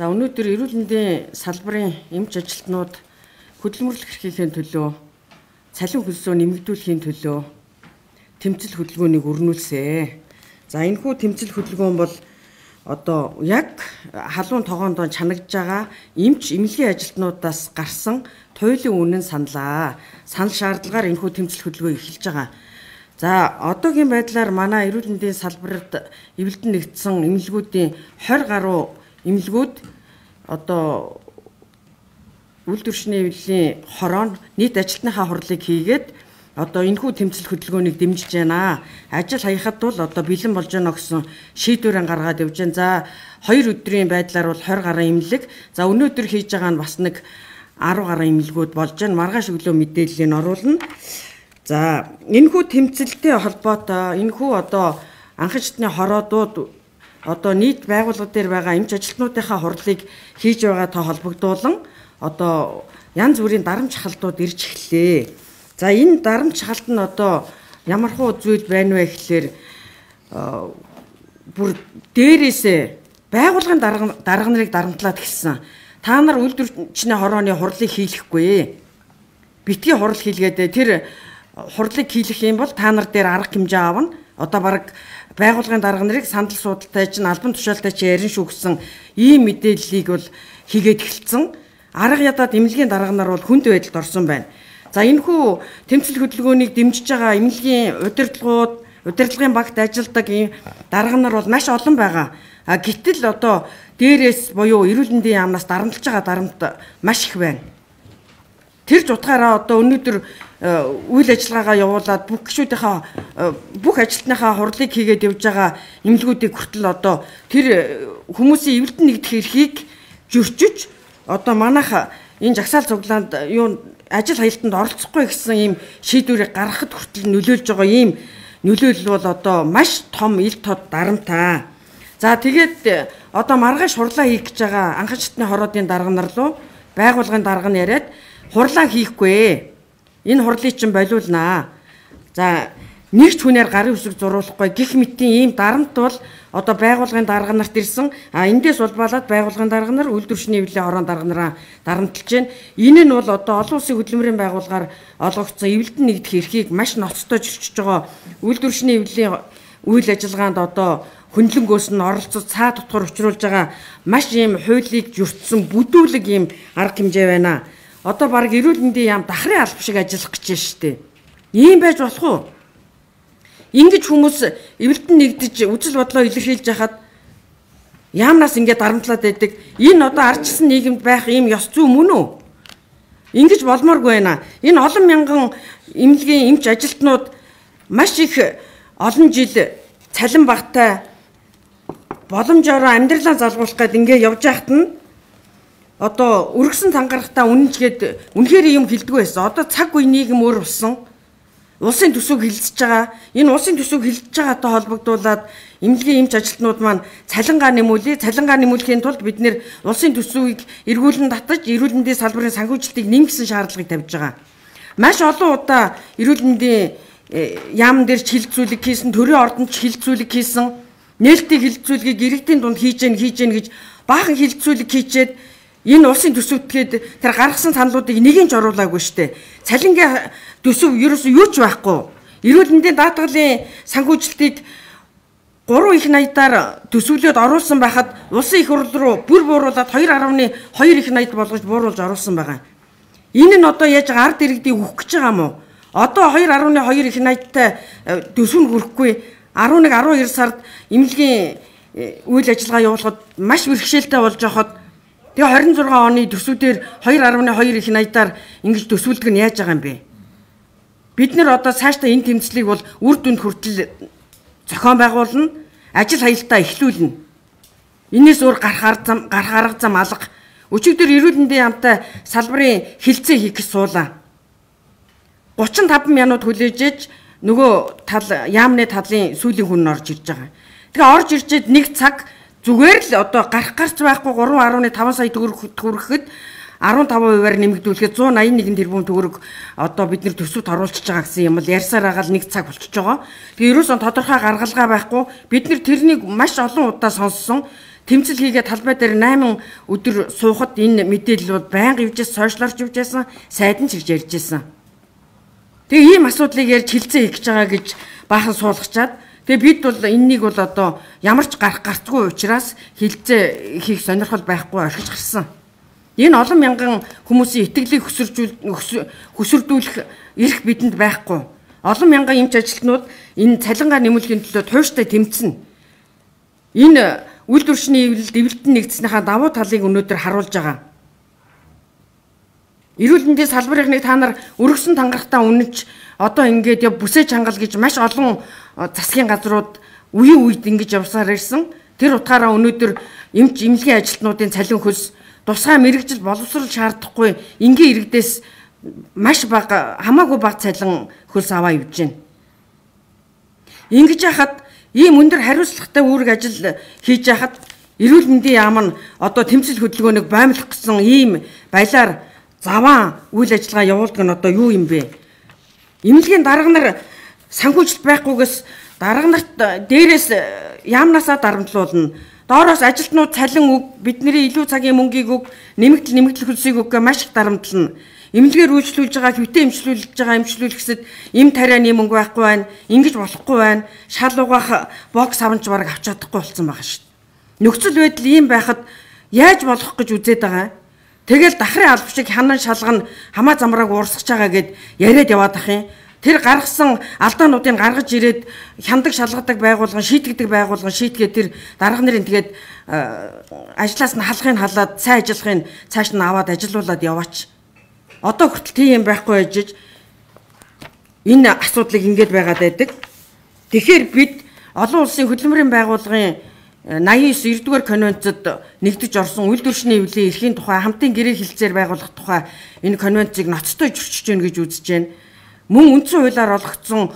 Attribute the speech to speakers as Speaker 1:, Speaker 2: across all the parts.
Speaker 1: За өнөөдөр эрүүл мэндийн салбарын эмч ажилтнууд хөдөлмөрлөх эрхлэлийн төлөө цалин хөлсөө нэмэгдүүлэхийн төлөө тэмцэл хөдөлгөөнийг өрнүүлсэн. За энэхүү тэмцэл хөдөлгөөн бол одоо яг халуун тогоонд чанагдж байгаа эмч эмнэлгийн ажилтнуудаас гарсан туйлын үнэн саналаа. Санал шаардлагаар энэхүү тэмцэл хөдөлгөөн эхэлж байгаа. За одоогийн байдлаар манай эрүүл мэндийн салбарт эвлэлдэн нэгдсэн эмнэлгүүдийн 20 гаруй эмнэлгүүд одоо үйлдвэрчний эвлэлийн хороонд нийт ажилтныхаа хурлыг хийгээд одоо энэхүү тэмцэл хөдөлгөөнийг дэмжиж байна. Ажил хаяхад бол одоо бэлэн болж байна гэсэн шийдвэрэн гаргаад явж байна. За 2 өдрийн байдлаар бол 20 гаруй эмнэлэг. За өнөөдөр хийж байгаа нь бас нэг 10 гаруй эмнэлгүүд болж байна. Маргааш өглөө мэдээллийг оруулна. За энэхүү тэмцэлтэй холбоотой энэхүү одоо анхан шатны хороодууд одоо нийт байгууллага дээр байгаа эмч ажилтнуудынхаа хурлыг хийж байгаатай холбогдуулан одоо янз бүрийн дарамт шахалтууд ирж эхэллээ. За энэ дарамт шахалт нь одоо ямархуу зүйл байна вэ гэхлээр бүр дээрээсээ байгууллагын дарга нарыг дарамтлаад гисэн. Та нар үйлдвэрчний хорооны хурлыг хийлэхгүй. Битгий хурал хийлгээд тэр хурлыг хийлэх юм бол та нар дээр арга хэмжээ аавна. Одоо баг байгууллагын дарга нарыг сандал суудалтай чинь албан тушаалтай чи ярин шүү гэсэн ийм мэдээллийг бол хийгээд эхэлсэн. Арга ядаад эмнэлгийн дарга нар бол хүнд байдалд орсон байна. За энэхүү тэмцэл хөдөлгөөнийг дэмжиж байгаа эмнэлгийн удирдлагын багт ажилладаг ийм дарга нар бол маш олон байгаа. Гэтэл одоо дээрээс буюу эрүүл мэндийн яамнаас дарамтлаж байгаа дарамт маш их байна. Тэр ч утгаараа одоо өнөөдөр үйл ажиллагаагаа явуулаад бүх ажилтныхаа хурлыг хийгээд явж байгаа эмнэлгүүдийг хүртэл одоо тэр хүмүүсийн эвлэлдэн нэгдэх эрхийг зөрчиж одоо манайх энэ жагсаал цуглаанд ажил хаялтанд оролцохгүй гэсэн ийм шийдвэрийг гаргахад хүртэл нөлөөлж байгаа ийм нөлөөлөл бол одоо маш том ил тод дарамтаа. За тэгээд одоо маргааш хурлаа хийх гэж байгаа анхан шатны хороодын дарга нар руу байгууллагын дарга нь яриад хурлаа хийхгүй. Энэ хурлыг чинь болиулнаа. За нэг ч хүнээр гарын үсэг зуруулахгүй гих мэтийн ийм дарамт бол одоо байгууллагын дарга нарт ирсэн. Эндээс улбаалаад байгууллагын дарга нар үйлдвэрчний эвлэлийн хорон дарга нараа дарамтлж байна. Энэ нь бол одоо олон улсын хөдөлмөрийн байгууллагаар олгогдсон эвлэлдэн нэгдэх эрхийг маш ноцтой зөрчиж байгаа. Үйлдвэрчний эвлэлийн үйл ажиллагаанд одоо хөндлөнгөөс нь оролцож цаа тутгаар учруулж байгаа маш ийм хуулийг зөрчсөн бүдүүлэг ийм арга хэмжээ байна. Одоо баг эрүүл мэндийн яам дахрын алба шиг ажиллах гэж байна шүү дээ. Ийм байж болох уу? Ингэж хүмүүс эвлэлдэн нэгдэж үзэл бодлоо илэрхийлж яхад яамнаас ингээд дарамтлаад байдаг. Энэ одоо ардчилсан нийгэмд байх ийм ёс зүй мөн үү? Ингэж болмооргүй байна. Энэ олон мянган эмнэлгийн эмч ажилтнууд маш их олон жил цалин багтай боломжоор амьдралаа залгуулах гээд ингээд явж байхад нь одоо өргөсөн тангарахтаа үнэнчгээд үнэхээр юм хилдэг байсан. Одоо цаг үе нийгэм өөр болсон. Улсын төсвөг хилжиж байгаа. Энэ улсын төсвөг хилжиж байгаатай холбогдуулаад эмнэлгийн эмч ажилтнууд маань цалингаа нэмүүлээ. Цалингаа нэмүүлэхийн тулд бид нэр улсын төсвийг эргүүлэн татаж эрүүл мэндийн салбарын санхүүжилтийг нэмгэсэн шаардлагыг тавьж байгаа. Маш олон удаа эрүүл мэндийн яамн дээр ч хилцүүлэг хийсэн, төрийн ордонд ч хилцүүлэг хийсэн, нээлттэй хилцүүлгийг иргэдийн дунд хийж гэн гэж баахан хилцүүлэг хийчээд энэ улсын төсөвтгээд тэр гаргасан саналуудыг нэгийн ч оруулаагүй штэ. Цалингийн төсөв ерөөсөө юу ч байхгүй. Эрүүл мэндийн даатгалын санхүүжилтийг 3 их наядаар төсвөлөд оруулсан байхад улсын их хурл руу бүр бууруулад 2.2 их наяд болгож бууруулж оруулсан байгаа. Энэ нь одоо яаж ард иргэдийг өгөх гэж байгаа юм уу? Одоо 2.2 их наядтай төсөв нь хүрэхгүй 11-12 сард эмнэлгийн үйл ажиллагаа явуулахад маш бэрхшээлтэй болж байхад тэгээ 26 оны төсвүүдээр 2.2 их наядаар ингэж төсвөлдөг нь яаж байгаа юм бэ? Бид нэр одоо цаашдаа энэ тэмцлийг бол үр дүнд хүртэл зохион байгуулна, ажил хаялтаа эхлүүлнэ. Энээс өөр гарах арга зам алга. Өчигдөр эрүүл мэндийн яамтай салбарын хилцээ хийх гэж суулаа. 35 минут хүлээж нөгөө яамны талын сүүлийн хүн орж ирж байгаа. Тэгээ орж ирчээд нэг цаг зүгээр л одоо гарч байхгүй 3.5 сая төгрөг хүрэхэд 15%-аар нэмэгдүүлэхэд 181 тэрбум төгрөг одоо бид нэр төсөвт оруулчихж байгаа гэсэн юм бол ярьсаар байгаа л нэг цаг болчихж байгаа. Тэгээ ерөөсөн тодорхой гаргалгаа байхгүй бид нэр тэрнийг маш олон удаа сонссон. тэмцэл хийгээд талбай дээр 8 өдөр суухад энэ мэдээллүүд байнга явж сошиалорч явж байсан, сайд нь ч ирж ярьж байсан. Тэгээ ийм асуудлыг ярьж хилцээ хийх гэж байгаа гэж баахан суулгачаад тэгээ бид бол энэнийг бол одоо ямар ч гарцгүй учраас хилцээ хийх сонирхол байхгүй орхиж гарсан. Энэ олон мянган хүмүүсийн итгэлийг хөсөрдүүлэх эрх бидэнд байхгүй. Олон мянган эмч ажилтнууд энэ цалингаа нэмүүлэхийн төлөө тууштай тэмцэнэ. Энэ үйлдвэрчний эвлэлтэн нэгдснийхаа давуу талыг өнөөдөр харуулж байгаа. Эрүүл мэндийн салбарыг та нар өргөсөн тангарахтаа үнэнч одоо ингээд бүсээ чангал гэж маш олон засгийн газрууд үеийн үед ингэж явсаар ирсэн. Тэр утгаараа өнөөдөр эмнэлгийн ажилтнуудын цалин хөлс тусгай мэрэгжил боловсрол шаардахгүй энгийн иргэдээс маш бага хамаагүй бага цалин хөлс аваа явж байна. Ингэж яхад ийм өндөр хариуцлагатай үүрэг ажил хийж яхад эрүүл мэндийн яам нь одоо тэмцэл хөдөлгөөнийг баймлах гэсэн ийм баялаар заваа үйл ажиллагаа явуулдаг нь одоо юу юм бэ? Эмнэлгийн дарга нар санхүүжилт байхгүйгээс дарга нарт дээрээс яамнасаа дарамтлуулна. Доороос ажилтнууд цалин өг, бидний илүү цагийн мөнгийг өг, нэмэгдэл хөлсийг өг маш их дарамтлана. Эмнэлгээр үйлчлүүлж байгаа, хөвтөө эмчлүүлж байгаа эмчлүүлэгсэд эм тарианы мөнгө байхгүй байна, ингэж болохгүй байна. Шал угаах бокс аванч бараг авч чадахгүй болсон байгаа шүү дээ. Нөхцөл байдал ийм байхад яаж болох гэж үзээд байгаа. Тэгэл дахрын алба шиг ханан шалгана хамаа замрааг уурсгаж байгаа гэд яриад яваад ах юм. Тэр гаргасан алдаануудыг гаргаж ирээд хяндаг шалгадаг байгууллагын шийтгэдэг байгууллагын шийдгээ тэр дарга нарын тэгээд ажлаас нь халахыг халаад сайн ажиллахыг цааш нь аваад ажилуулад яваач. Одоо хүртэл тийм байхгүй ажиж энэ асуудлыг ингээд байгаад байдаг. Тэгэхээр бид олон улсын хөдөлмөрийн байгууллагын 89 9-р конвенцод нэгдэж орсон үйлдвэрчний эвлэлийн эрхийн тухай хамтын гэрээ хэлцээр байгуулах тухай энэ конвенцийг ноцтой зөрчиж гэнэ гэж үзэж байна. Мөн үндсэн хуулиар олгогдсон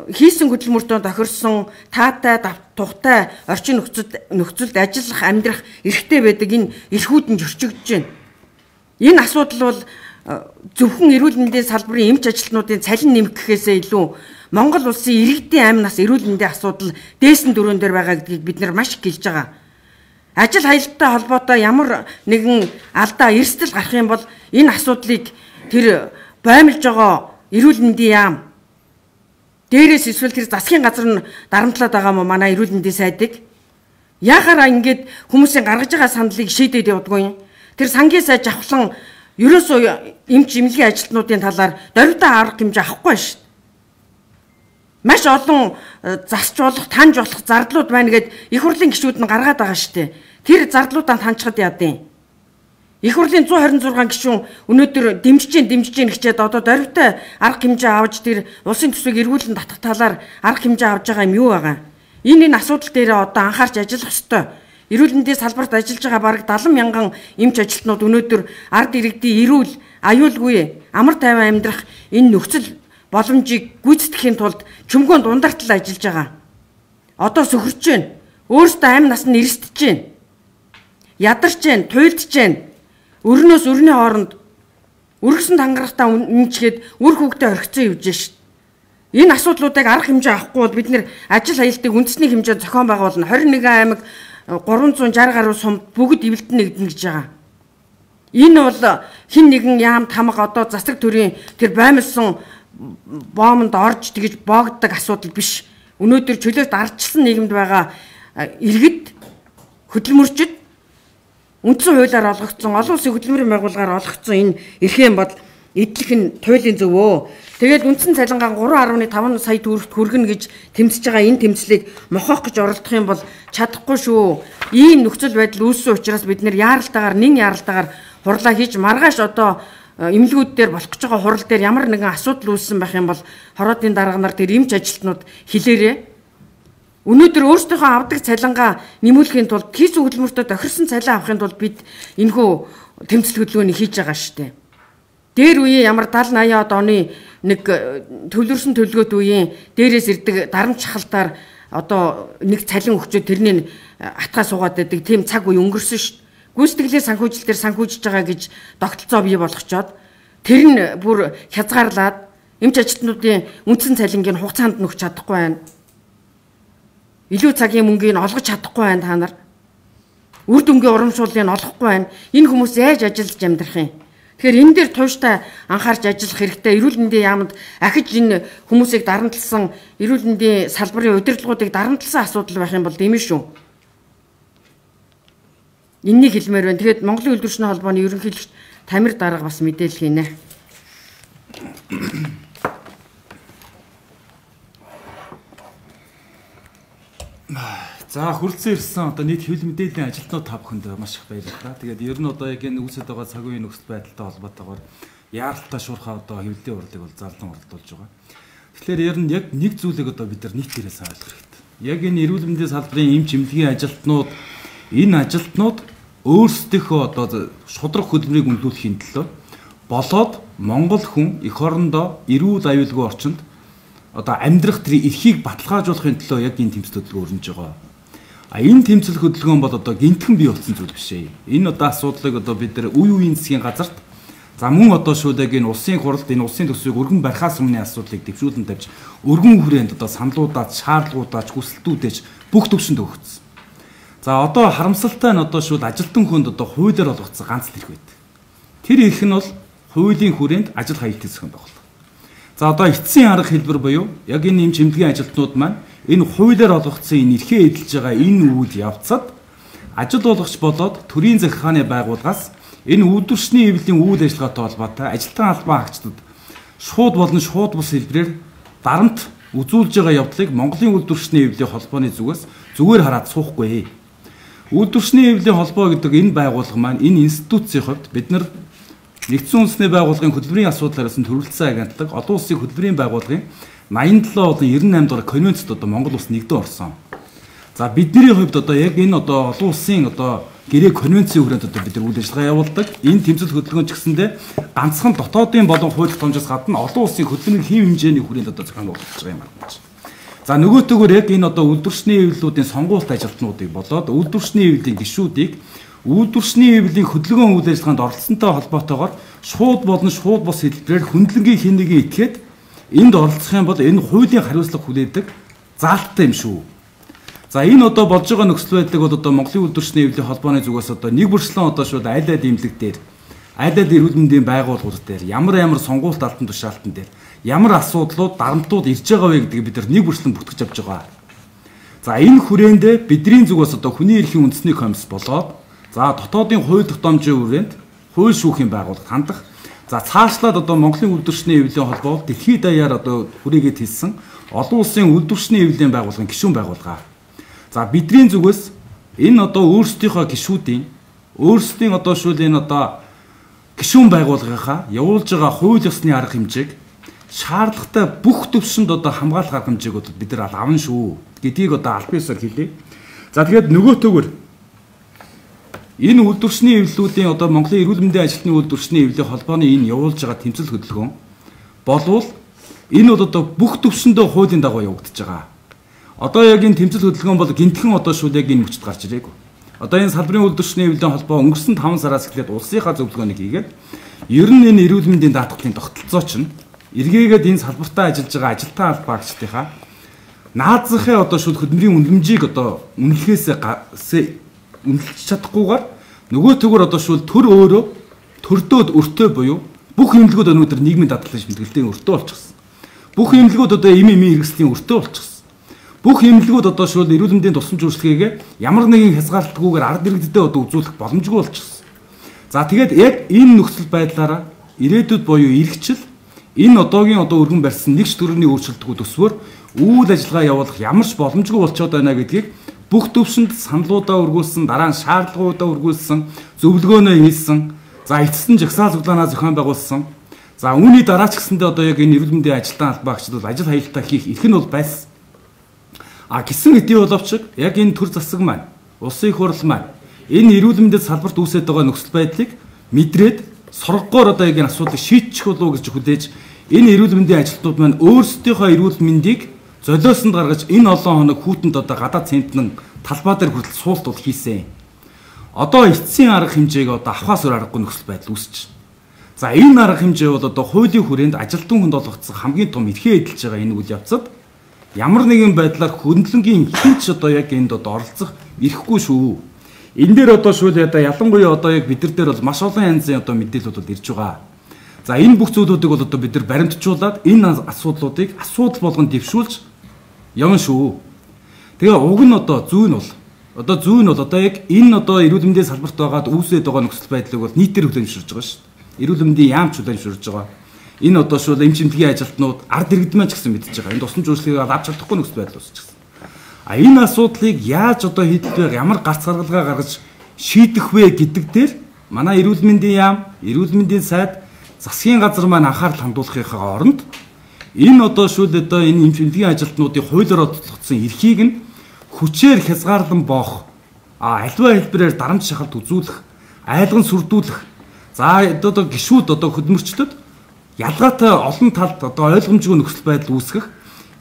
Speaker 1: хийсэн хөдөлмөртөө тохирсон таатай тухтай орчин нөхцөлд ажиллах амьдрах эрхтэй байдаг энэ эрхүүд нь зөрчигдөж байна. Энэ асуудал бол зөвхөн эрүүл мэндийн салбарын эмч ажилтнуудын цалин нэмэх гэхээсээ илүү Монгол улсын иргэдийн амь нас эрүүл мэндийн асуудал дээсэн дөрөөн дээр байгаа гэдгийг бид нар маш их гэлж байгаа. Ажил хаялттай холбоотой ямар нэгэн алдаа эрсдэл гарах юм бол энэ асуудлыг тэр баймилж байгаа эрүүл мэндийн яам дээрээс эсвэл тэр засгийн газар нь дарамтлаад байгаа мó манай эрүүл мэндийн сайдыг яахаараа ингээд хүмүүсийн гаргаж байгаа сандлыг шийдээд явдгүй юм. Тэр сангийн сайд жавхлан ерөөсөө эмч эмнэлгийн ажилтнуудын талаар дөрвтэй арга хэмжээ авахгүй шүү. Маш олон засч болох, таньж болох зардлууд байна гэд их хурлын гишүүд нь гаргаад байгаа шүү дээ. Тэр зардлуудаа таньчхад яадیں۔ Их хурлын 126 гишүүн өнөөдөр дэмжиж хичээд одоо дөрвтэй арга хэмжээ авч тэр улсын төсвийг эргүүлэн татах талаар арга хэмжээ авж байгаа юм юу байгаа. Энэ асуудал дээр одоо анхаарч ажиллах ёстой. Эрүүл мэндийн салбарт ажиллаж байгаа бараг 70 мянган эмч ажилтнууд өнөөдөр ард иргэдийн эрүүл, аюулгүй, амар тайван амьдрах энэ нөхцөл боломжийг гүйцэтгэхийн тулд чөмгөө дундартал ажиллаж байгаа. Одоо сөхөрч байна. Өөрөөсөө амь нас нь эрсдэж байна. Ядарч байна, туйлдж байна. Өрнөөс өрний хооронд өргөсөн тангарахтаа үнчгээд үр хөвгтөө орхицсан явж шít. Энэ асуудлуудыг арга хэмжээ авахгүй бол бид нэр ажил хаялтыг үндэсний хэмжээнд зохион байгуулна. 21 аймаг 360 гаруй сумд бүгд эвлэлтэн нэгдэнэ гэж байгаа. Энэ бол хин нэгэн яам тамга одоо засаг төрийн тэр баймилсан боомонд орж тэгж боогддог асуудал биш. Өнөөдөр чөлөөт ардчилсан нийгэмд байгаа иргэд хөдөлмөрчд үндсэн хуулиар олгогдсон олон улсын хөдөлмөрийн байгууллагаар олгогдсон энэ эрхэм бол эдлэх нь туйлын зөвөө. Тэгээд үндсэн цалингаа 3.5 сая төгрөгт хүргэнэ гэж тэмцэж байгаа энэ тэмцлийг мохоох гэж оролдох юм бол чадахгүй шүү. Ийм нөхцөл байдал үүссэн учраас бид нэр яаралтайгаар хурлаа хийж маргааш одоо эмнэлгүүд дээр болох гэж байгаа хурал дээр ямар нэгэн асуудал үүссэн байх юм бол хороодын дарга нар тэр эмч ажилтнууд хэлээрээ. Өнөөдөр өөрсдийнхөө авдаг цалингаа нэмүүлэхийн тулд хийсэн хөдөлмөртөө тохирсон цалин авахын тулд бид энэхүү тэмцэл хөдөлгөөнийг хийж байгаа шүү дээ. Дээр үеийн ямар 70-80-аад оны нэг төвлөрсөн төлөвлөгөөт үеийн дээрээс ирдэг дарамт шахалтаар одоо нэг цалин өгчөө тэрний атгаа суугаад байдаг тийм цаг үе өнгөрсөн шүү дээ. Гүйцэтгэлийн санхүүжилтээр санхүүжиж байгаа гэж тогтолцоо бий болгочоод тэр нь бүр хязгаарлаад эмч ажилтнуудын үндсэн цалингийн хугацаанд нөхч чадахгүй байна. Илүү цагийн мөнгийг олгож чадахгүй байна та нар. үр дүнгийн урамшууллыг олохгүй байна. Энэ хүмүүс яаж ажиллаж амьдрах юм? Тэгэхээр энэ дээр тууштай анхаарч ажиллах хэрэгтэй. Эрүүл мэндийн яамд ахиж энэ хүмүүсийг дарамтлсан эрүүл мэндийн салбарын удирдлагуудыг дарамтлсан асуудал байх юм бол дэмэн шүү. Энэнийг хэлмээр байна. Тэгээд Монголын үйлдвэрчний холбооны ерөнхийлөгч Тамир дарга бас мэдээлэл хийнэ.
Speaker 2: За хүрэлцэн ирсэн одоо нийт хэвлэл мэдээллийн ажилтнууд та бүхэнд маш их баярлалаа. Тэгээд ер нь одоо яг энэ үүсэж байгаа цаг үеийн нөхцөл байдалтай холбоотойгоор яаралтай шуурхаа одоо хэвлэлийн урлыг бол зарлан уралдуулж байгаа. Тэгэхээр ер нь яг нэг зүйлийг одоо бид нар нийтээрээ ойлгох хэрэгтэй. Яг энэ эрүүл мэндийн салбарын эм чимлэгийн ажилтнууд энэ ажилтнууд өөрсдийнхөө одоо шудраг хөдөлмөрийг үнэлүүлэхийн төлөө болоод Монгол хүн эх орондоо эрүүл аюулгүй орчинд одоо амьдрах тэр эрхийг баталгаажуулахын төлөө яг энэ тэмцэл хөдөлгөөн өрнөж байгаа. Энэ тэмцэл хөдөлгөөн бол одоо гинтхэн бий болсон зүйл биш ээ. Энэ одоо асуудлыг одоо бид нар үе үеийн засгийн газарт за мөн одоо шүүдэг энэ улсын хурлд энэ улсын төсвийг өргөн барихаас өмнө асуудлыг дэвшүүлэн тавьж өргөн хүрээнд одоо саналуудаад шаардлагуудаач хүсэлтүүдэж бүх төвшөнд өгсөн. За одоо харамсалтай нь одоо шууд ажилтан хүнд одоо хуулиар олгогдсон ганц эрх байд. Тэр эрх нь бол хуулийн хүрээнд ажил хаялт зохион байгуулалт. За одоо эцсийн арга хэлбэр буюу яг энэ эм чимлэгийн ажилтнууд маань энэ хуулиар олгогдсон энэ эрхээ эдэлж байгаа энэ үйл явцад ажил олгогч болоод төрийн захиргааны байгууллагаас энэ үйлдвэрчний эвлийн үйл ажиллагаатай холбоотой ажилтан албан хаагчдад шууд болон шууд бус хэлбэрээр дарамт үзүүлж байгаа явдлыг Монголын үйлдвэрчний эвлийн холбооны зүгээс зүгээр хараад суухгүй. Үйлдвэрчний эвлийн холбоо гэдэг энэ байгууллага маань энэ институцийн хувьд бид нар Нэгдсэн үндэсний байгууллагын хөтөлбөрийн асуудлаараас нь төрөлцсөн агентлаг олон улсын хөтөлбөрийн байгууллагын 87 болон 98 дугаар конвенцэд одоо Монгол улс нэгдэн орсон. За бидний хувьд одоо яг энэ одоо олон улсын одоо гэрээ конвенцийн хүрээнд одоо бид нар үйл ажиллагаа явуулдаг. Энэ тэмцэл хөдөлгөөн ч гэсэндээ ганцхан дотоодын болон хууль тогтоомжоос гадна олон улсын хөтөлбөрийн хэв хэмжээний хүрээнд одоо зохион байгуулж байгаа юм байна. За нөгөөтэйгөр яг энэ одоо үйлдвэрчний эвлэлүүдийн сонгуульт ажилтнуудыг болоод үйлдвэрчний эвлэлийн гишүүдийг үйлдвэрчний эвлийн хөдөлгөөн үйл ажиллагаанд оролцсонтой холбоотойгоор шууд болон шууд бус хэлбэрээр хөндлөнгийн хинэгийг итгээд энд оролцох юм бол энэ хуулийн хариуцлага хүлээдэг заалттай юм шүү. За энэ одоо болж байгаа нөхцөл байдлыг бол одоо Монголын үйлдвэрчний эвлийн холбооны зүгээс одоо нэг бүрчлэн одоо шууд айл эмнэлэг дээр айл эрүүл мэндийн байгууллагууд дээр ямар сонгуульт алтан тушаалтан дээр ямар асуудлууд дарамтууд ирж байгаа вэ гэдгийг бид нар нэг бүрчлэн бүтгэж авч байгаа. За энэ хүрээндээ бидний зүгээс одоо хүний эрхийн үндэсний комисс болоод за дотоодын хууль тогтоомжийн хүрээнд хууль шүүхийн байгууллагад хандах. За цаашлаад одоо Монголын үйлдвэрчний эвлийн холбоо дэлхийд даяар одоо хүрээгээд хэлсэн олон улсын үйлдвэрчний эвлийн байгууллагын гишүүн байгууллага. За бидний зүгээс энэ одоо өөрсдийнхөө гишүүдийн өөрсдийн одоо шүүл энэ одоо гишүүн байгууллагынхаа явуулж байгаа хууль ёсны арга хэмжээг шаардлагатай бүх төвшөнд одоо хамгаалах арга хэмжээг одоо бид нар авна шүү гэдгийг одоо аль биесээр хэлье. За тэгээд нөгөөтөөр энэ үйлдвэрчний эвлэлүүдийн одоо Монголын эрүүл мэндийн ажилтны үйлдвэрчний эвлэлийн холбооны энэ явуулж байгаа тэмцэл хөдөлгөөн болвол энэ бол одоо бүх төвшөндөө хуулийн дагуу явагдаж байгаа. Одоо яг энэ тэмцэл хөдөлгөөн бол гинтхэн одоо шууд яг энэ мөчд гарч ирээгүй. Одоо энэ салбарын үйлдвэрчний эвлэлийн холбоо өнгөрсөн 5 сараас эхлээд улсынхаа зөвлөгөөнийг хийгээд ер нь энэ эрүүл мэндийн даатгалын тогтолцоо чинь эргээгээд энэ салбартаа ажиллаж байгаа ажилтан албаагчдынхаа наазахын одоо шууд хөдөлмөрийн үнэлэмжийг одоо үнэлж чадахгүйгээр нөгөөтэйгөр одоо шул төр өөрөө төрдөөд өртөө буюу бүх эмнэлгүүд өнөөдөр нийгмийн даатгалын шимтгэлтэй өртөө болчихсон. Бүх эмнэлгүүд одоо эм хэрэгслийн өртөө болчихсон. Бүх эмнэлгүүд одоо шул эрүүл мэндийн тусламж үйлчилгээгээ ямар нэгэн хязгаарлалтгүйгээр ард иргэдэд одоо үзүүлэх боломжгүй болчихсон. За тэгээд яг энэ нөхцөл байдлаараа ирээдүйд буюу иргэжил энэ одоогийн одоо өргөн барьсан нэгч төрөний өөрчлөлтгүй төсвөр үйл ажиллагаа явуулах ямар ч боломжгүй болчиход байна гэдгийг бүх төвшөнд саналуудаа өргүүлсэн, дараа нь шаардлагуудаа өргүүлсэн, зөвлөгөөнөө хийсэн, за эцэст нь жагсаал цуглаанаа зохион байгуулсан. За үүний дараа ч гэсэндээ одоо яг энэ эрүүл мэндийн ажилтан албаагчид бол ажил хаялтаа хийх эрх нь бол байсан. Гэсэн хэдий боловч яг энэ төр засаг маань, улсын хурал маань энэ эрүүл мэндийн салбарт үүсэж байгаа нөхцөл байдлыг мэдрээд соргогоор одоо яг энэ асуудлыг шийдчих болов уу гэж хүлээж энэ эрүүл мэндийн ажилтнууд маань өөрсдийнхөө эрүүл мэндийг золиосонд гаргаж энэ олон хоног хүүтэнд одоо гадаад центнэн талбай дээр хүртэл суулт бол хийсэн. Одоо эцсийн арга хэмжээг одоо авахаас өөр аргагүй нөхцөл байдал үүсэж байна. За энэ арга хэмжээ бол одоо хуулийн хүрээнд ажилтан хүнд олгогдсон хамгийн том эрхээ эдэлж байгаа энэ үйл явцад ямар нэгэн байдлаар хөндлөнгийн хинч одоо яг энд одоо оролцох эрхгүй шүү. Энэ дээр одоо шүүл одоо ялангуяа одоо яг бид нар дээр бол маш олон янзын одоо мэдээлэлүүд ирж байгаа. За энэ бүх зүйлүүдийг бол одоо бид нар баримтжуулаад энэ асуудлуудыг асуудал болгон дэвшүүлж явна шүү. Тэгээ уг нь одоо зүй нь бол одоо яг энэ одоо эрүүл мэндийн салбарт байгаад үүсээд байгаа нөхцөл байдлыг бол нийтээр хүлээмжшүүлж байгаа шүү. Эрүүл мэндийн яамч хүлээмжшүүлж байгаа. Энэ одоо шууд эмч эмнэлгийн ажилтнууд ард иргэдмэн ч гэсэн мэдчихэж байгаа. Энэ тусламж үйлчлэгийг авч чадахгүй нөхцөл байдал үүсчихсэн. А энэ асуудлыг яаж одоо хийх вэ? Ямар гарц гаргалгаа гаргаж шийдэх вэ гэдэг дээр манай эрүүл мэндийн яам, эрүүл мэндийн сайд, засгийн газар маань анхаарал хандуулахын оронд энэ одоо шууд одоо энэ эмч эмнэлгийн ажилтнуудын хуулиар одотлогдсон эрхийг нь хүчээр хязгаарлан боох, альва хэлбэрээр дарамт шахалт үзүүлэх, айлган сүрдүүлэх. За одоо гишүүд одоо хөдөлмөрчдөд ялгаатай олон талд одоо ойлгомжгүй нөхцөл байдал үүсгэх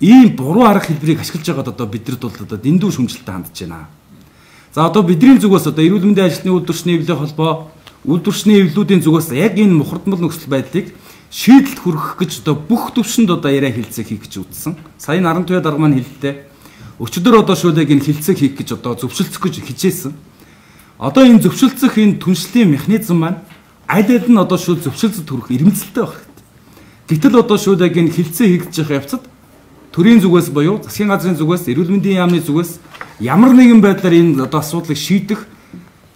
Speaker 2: ийм буруу арга хэлбэрийг ашиглаж байгаад одоо бидэд бол одоо дэндүү шүмжлэлтэй хандж байна. За одоо бидний зүгээс одоо эрүүл мэндийн ажилтны үйлдвэрчний эвлэлийн холбоо, үйлдвэрчний эвлэлүүдийн зүгээс яг энэ мухардмал нөхцөл байдлыг шийдэлд хүргэх гэж одоо бүх төвшөнд одоо яриа хэлцээ хийх гэж үзсэн. Сая 12 дарга маань хэллээ. Өчигдөр одоо шүүлэг энэ хилцэг хийх гэж одоо зөвшөлдсөх гэж хичээсэн. Одоо энэ зөвшөлдсөх энэ түншлэлийн механизм маань аль аль нь одоо шүүл зөвшөлдсөд хүрэх ирмэлцэлтэй байх хэрэгтэй. Гэтэл одоо шүүлэг энэ хилцээ хийгдэж явах явцад төрийн зүгээс буюу засгийн газрын зүгээс, эрүүл мэндийн яамны зүгээс ямар нэгэн байдлаар энэ одоо асуудлыг шийдэх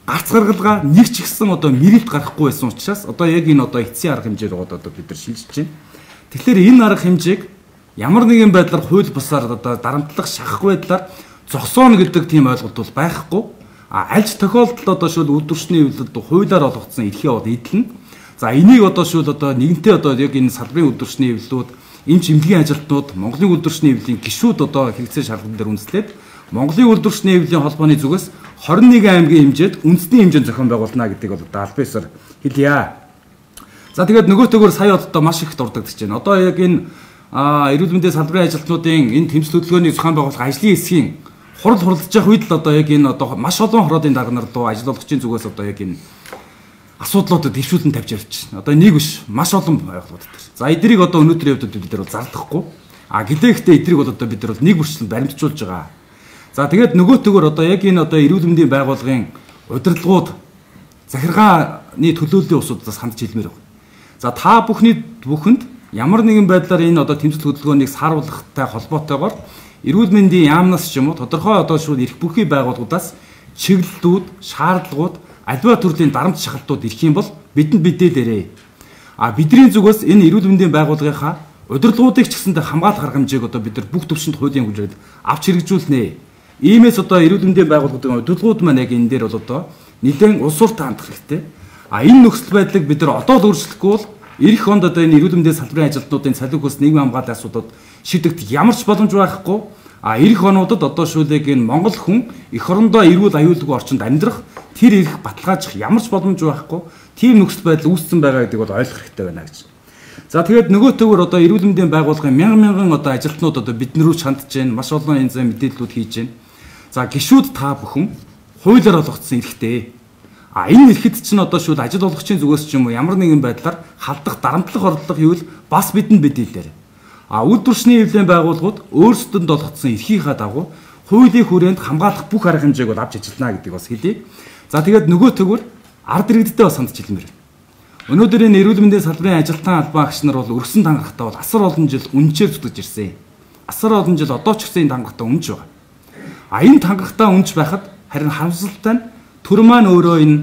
Speaker 2: гарц гаргалгаа нэг ч ихсэн одоо мэрэлт гарахгүй байсан учраас одоо яг энэ одоо эцсийн арга хэмжээр одоо бид нар шилжиж байна. Тэгэхээр энэ арга хэмжээг ямар нэгэн байдлаар хууль бусаар одоо дарамтлах шахах байдлаар зогсооно гэдэг тийм ойлголт бол байхгүй. Аль ч тохиолдолд одоо шүүл үйлдвэрчний эвлэлд хуулиар олгогдсон эрхээ бол эдэлнэ. За энийг одоо шүүл одоо нэгэнтээ одоо яг энэ салбарын үйлдвэрчний эвлэлүүд, эмч эмнэлгийн ажилтнууд, Монголын үйлдвэрчний эвлэлийн гишүүд одоо хэрэгцээ шаардлаган дээр үндэслээд Монголын үйлдвэрчний эвлэлийн холбооны зүгээс 21 аймгийн хэмжээд үндэсний хэмжээнд зохион байгуулна гэдгийг бол одоо аль биесээр хэлье. За тэгээд нөгөөтэйгөр сая одоо маш их дурддагдаж байна. Одоо яг энэ эрүүл мэндийн салбарын ажилтнуудын энэ тэмцэл хөдөлгөөний зохион байгуулах ажлын хэсгийн хурал хуралдаж явах үед л одоо яг энэ одоо маш олон хороодын дарга нар дуу ажил олгогчийн зүгээс одоо яг энэ асуудлуудад дэвшүүлэн тавьж явж байна. Одоо нэг биш маш олон байгууллагууд дээр. За эднийг одоо өнөөдрийн хувьд бид нар бол зардахгүй. Гэтээгтээ эднийг бол одоо бид нар бол нэг бүрчлэн баримтжуулж байгаа. За тэгээд нөгөөтэйгөр одоо яг энэ одоо эрүүл мэндийн байгууллагын удирдлагууд захиргааны төлөөллийн усуудаас хандж хэлмээр байна. За та бүхэнд ямар нэгэн байдлаар энэ одоо тэмцэл хөдөлгөөнийг сааруулахтай холбоотойгоор эрүүл мэндийн яамнаас ч юм уу тодорхой одоо шууд эрх бүрхий байгууллагуудаас чиглэлтүүд, шаардлагууд, альва төрлийн дарамт шахалтууд ирэх юм бол бидэнд мэдээлээрэй. Бидний зүгээс энэ эрүүл мэндийн байгууллагынхаа удирдлагуудыг ч гэсэндээ хамгаалах арга хэмжээг одоо бид нар бүх төвшөнд хуулийн хэмжээнд авч хэрэгжүүлнэ. Иймээс одоо эрүүл мэндийн байгууллагуудын удирдлагууд маань яг энэ дээр бол одоо нэлээд улс урт хандах хэрэгтэй. Энэ нөхцөл байдлыг бид нар одоо л өөрчлөхгүй бол эх хонд одоо энэ эрүүл мэндийн салбарын ажилтнуудын цалин хөлс нийгмийн хамгааллын асуудлууд шийдэгдэх ямар ч боломж байхгүй. Эх онуудад одоо шүүлэг энэ Монгол хүн эх орондоо эрүүл аюулгүй орчинд амьдрах тэр эрх баталгаажих ямар ч боломж байхгүй. Тийм нөхцөл байдал үүссэн байгаа гэдгийг бол ойлгох хэрэгтэй байна гэж. За тэгээд нөгөөтэйгөр одоо эрүүл мэндийн байгууллагын мянган одоо ажилтнууд одоо бид наруу хандж байна. Маш олон янзын мэдээллүүд хийж байна. За гишүүд та бүхэн хуулиар олгогдсон эрхтэй. Энэ эрхэд чинь одоо шүүл ажил олгогчийн зүгээс ч юм уу ямар нэгэн байдлаар халдах, дарамтлах орлого хийвэл бас бидэнд мэдээлээрэй. Үйлдвэрчний эвлэлийн байгууллагууд өөрсдөнд олгогдсон эрхийнхаа дагуу хуулийн хүрээнд хамгаалах бүх арга хэмжээг бол авч ажиллана гэдгийг бас хэлье. За тэгээд нөгөөтэйгөр ард иргэдтэй бас хандж хэлмээр байна. Өнөөдөр энэ эрүүл мэндийн салбарын ажилтан албан агч нар бол өргөсөн тангарахтаа бол асар олон жил үнчээр зүтгэж ирсэн. Асар олон жил одоо ч гэсэн энэ тангарахтаа үнж байгаа. Энэ тангарахтаа үнж байхад харин харамсалтай нь төр маань өөрөө энэ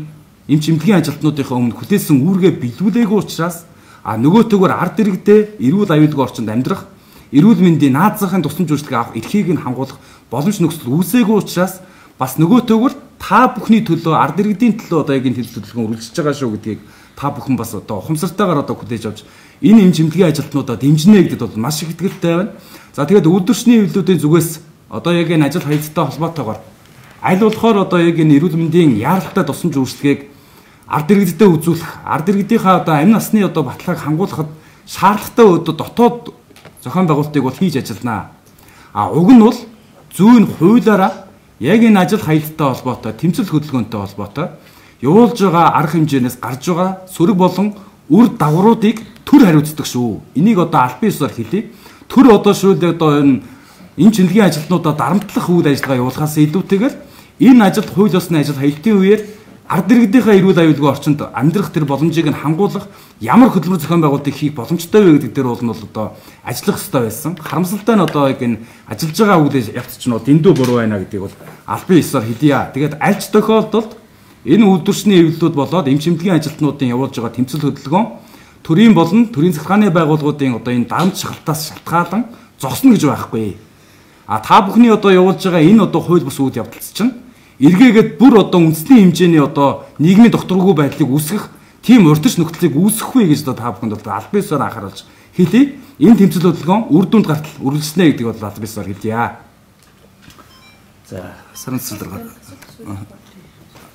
Speaker 2: эмч эмнэлгийн ажилтнуудынхаа өмнө хүлээсэн үүргээ биелүүлээгүй учраас нөгөөтэйгөр ард иргэдээ эрүүл аюулгүй орчинд амьдрах, эрүүл мэндийн наад захын тусламж үйлчилгээ авах эрхийг нь хамгуулах боломж нөхцөл үүсээгүй учраас бас нөгөөтэйгөр та бүхний төлөө ард иргэдийн төлөө одоо яг энэ тэмцэл хөдөлгөөн үргэлжлэж байгаа шүү гэдгийг та бүхэн бас одоо ухамсартайгаар одоо хүлээж авч энэ эмч эмнэлгийн ажилтнуудаа дэмжинэ гэдэгт бол маш их итгэлтэй байна. За тэгээд үйлдвэрчний эвлэлүүдийн зүгээс одоо яг энэ ажил хаягдтай холбоотойгоор аль болохоор одоо яг энэ эрүүл мэндийн яаралтай тусламж үйлчилгээг ард иргэдэд үзүүлэх, ард иргэдийнхаа одоо амь насны одоо баталгааг хангуулахад шаардлагатай одоо дотоод зохион байгуулалтыг бол хийж ажиллана. Уг нь бол зүйн хуулиараа яг энэ ажил хаягдтай холбоотой, тэмцэл хөдөлгөөнтэй холбоотой явуулж байгаа арга хэмжээнээс гарч байгаа сөрөг болон үр дагавруудыг төр хариуцдаг шүү. Энийг одоо аль биесээр хэлье. Төр одоо шүүд одоо энэ эмч эмнэлгийн ажилтнуудаа дарамтлах үйл ажиллагаа явуулахаас илүүтэйгээр энэ ажил хууль ёсны ажил хаялтын үеэр ард иргэдийнхээ эрүүл аюулгүй орчинд амьдрах тэр боломжийг нь хангуулах ямар хөтөлбөр зохион байгуулалтыг хийх боломжтой вэ гэдэг дээр бол нь одоо ажиллах хэрэгтэй байсан. Харамсалтай нь одоо яг энэ ажиллаж байгаа үйл явц чинь дэндүү буруу байна гэдгийг бол албан ёсоор хэлье. Тэгээд аль ч тохиолдолд энэ үйлдвэрчний эвлэлүүд болоод эмчимлэгийн ажилтнуудын явуулж байгаа тэмцэл хөдөлгөөн төрийн болон төрийн захиргааны байгууллагуудын одоо энэ дарамт шалтгаалтаас шалтгаалan зогсно гэж байхгүй. Та бүхний одоо явуулж байгаа энэ одоо хууль бус үйл явдал чинь эргээгээд бүр одоо үндэсний хэмжээний одоо нийгмийн докторгүй байдлыг үүсгэх тийм урьдчилан нөхцөлийг үүсгэх вэ гэж одоо та бүхэнд бол албан ёсоор анхааруулж хэлье. Энэ тэмцэл хөдөлгөөн үр дүнд гартал үргэлжлэнэ гэдэг бол албан ёсоор хэлье. За, сарын цэцлэрэг.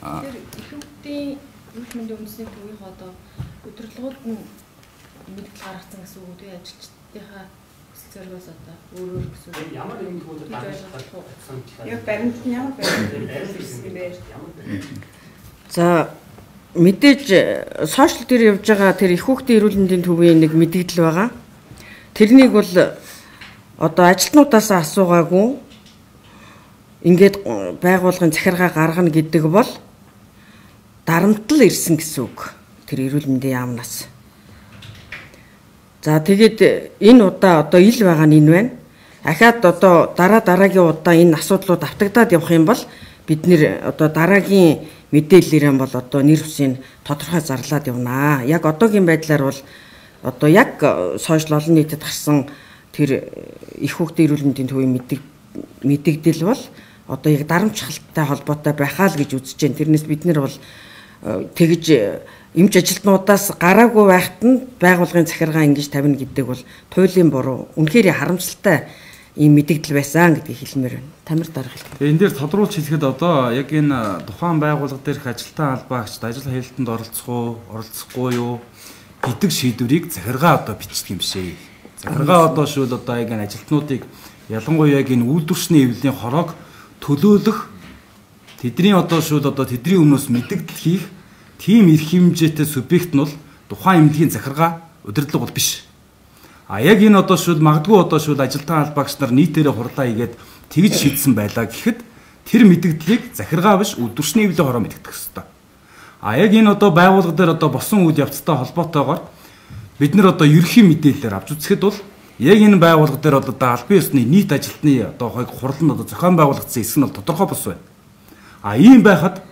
Speaker 3: Тэр ихэвчлэн үйл мэндийн үндэсний төвийн одоо өдөрлгүүд нь мэдээлэл гаргацсан гэсэн үг үү? Ажилчдынхаа хүсэл зоригоос одоо өөр гэсэн үг.
Speaker 4: Ямар нэгэн төвөөр дараалсан
Speaker 5: яг баримт нь ямар баримт ирсэн бэ?
Speaker 1: За мэдээж сошиал дээр явж байгаа тэр их хүүхдийн эрүүл мэндийн төвийн нэг мэдээлэл байгаа. Тэрнийг бол одоо ажилтнуудаас асуугаагүй ингээд байгууллагын захиргаа гаргана гэдэг бол дарамтл ирсэн гэсэн үг. Тэр эрүүл мэндийн яамнаас. За тэгээд энэ удаа одоо ил байгаа нь энэ байна. Ахаад одоо дараагийн удаа энэ асуудлууд автагдаад явах юм бол бид нэр одоо дараагийн мэдээлэлээр бол одоо нэр хүсийг тодорхой зарлаад явнаа. Яг одоогийн байдлаар бол одоо яг сошиал олон нийтэд гарсан тэр их хүүхдийн эрүүл мэндийн төвийн мэдээлэл бол одоо яг дарамт шалтгаалтай холбоотой байхаа л гэж үзэж байна. Тэрнээс бид нэр бол тэгж эмч ажилтнуудаас гараагүй байхад нь байгууллагын захиргаа ингэж тавина гэдэг бол туйлын буруу. Үнэхээр харамсалтай ийм мэдээлэл байсан гэдгийг хэлмээр байна. Тамир дарга хэлдэг.
Speaker 2: Энэ дээр тодруулж хэлэхэд одоо яг энэ тухайн байгууллага дээрх ажилтан албаагчид ажил хаялтанд оролцох уу, оролцохгүй юу гэдэг шийдвэрийг захиргаа одоо бичдэг юм шээ. Захиргаа одоо шүүл одоо яг энэ ажилтнуудыг ялангуяа яг энэ үйлдвэрчний эвлэлийн хороог төлөөлөх тэдний одоо шүүл одоо тэдний өмнөөс мэдээлэл хийх тийм эрх хэмжээтэй субъект нь бол тухайн эмнэлгийн захиргаа удирдлага бол биш. Яг энэ одоо шүүл магадгүй одоо шүүл ажилтан албаагч нар нийтээрээ хурлаа хийгээд тэгж шийдсэн байлаа гэхэд тэр мэдээллийг захиргаа биш үйлдвэрчний эвлэлийн хороо мэддэг хэвээр. Яг энэ одоо байгууллага дээр одоо босон үйл явцтай холбоотойгоор бид нар одоо ерөнхий мэдээлэлээр авч үзэхэд бол яг энэ байгууллага дээр бол одоо албан ёсны нийт ажилтны одоо хурал нь одоо зохион байгуулагдсан хэсэг нь бол тодорхой бос байна. Ийм байхад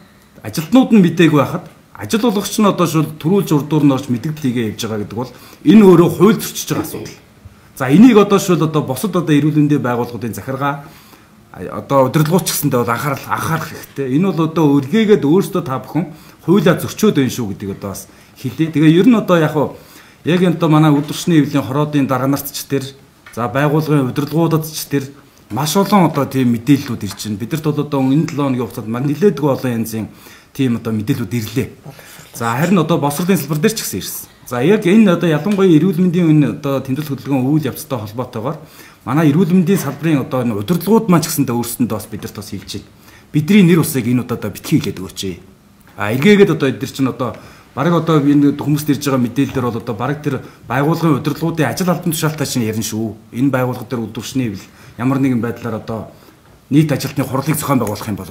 Speaker 2: ажилтнууд нь мдээгүй байхад ажил болгогч нь одоо шул төрүүлж урдуур нь орж мэдээлэл хийгээ явж байгаа гэдэг бол энэ өөрөө хууль зөрчиж байгаа асуудал. За энийг одоо шул одоо босод одоо эрүүл мэндийн байгууллагуудын захиргаа одоо удирдлагууч гэсэндээ бол анхаарах хэрэгтэй. Энэ бол одоо өргээгээд өөрсдөө та бүхэн хуулиа зөрчөөд байна шүү гэдгийг одоо бас хэлээ. Тэгээ ер нь одоо яг энэ одоо манай үйлдвэрчний эвлэлийн хороодын дарга нарт ч тэр за байгууллагын удирдлагуудад ч тэр маш олон одоо тийм мэдээллүүд ирж байна. Бидэрт бол одоо энэ 7 хоногийн хугацаанд нэлээдгүй олон янзын тийм одоо мэдээллүүд ирлээ. За харин одоо босролын салбар дээр ч гэсэн ирсэн. За яг энэ одоо ялангуяа эрүүл мэндийн энэ одоо тэмцэл хөдөлгөөн үйл явцтай холбоотойгоор манай эрүүл мэндийн салбарын одоо энэ удирдлагууд маань ч гэсэндээ өөрсөндөө бас бидэрт бас хэлж байна. Бидний нэр усыг энэ удаа битгий хэлээд өгөөч. Эргээгээд одоо эдгээр чинь одоо бараг одоо энэ хүмүүст ирж байгаа мэдээлэлээр бол одоо бараг тэр байгууллагын удирдлагуудын ажил албан тушаалтай чинь ярина шүү. Энэ байгууллага дээр үйлдвэрчний эвлэл ямар нэгэн байдлаар одоо нийт ажилтны хурлыг зохион байгуулах юм бол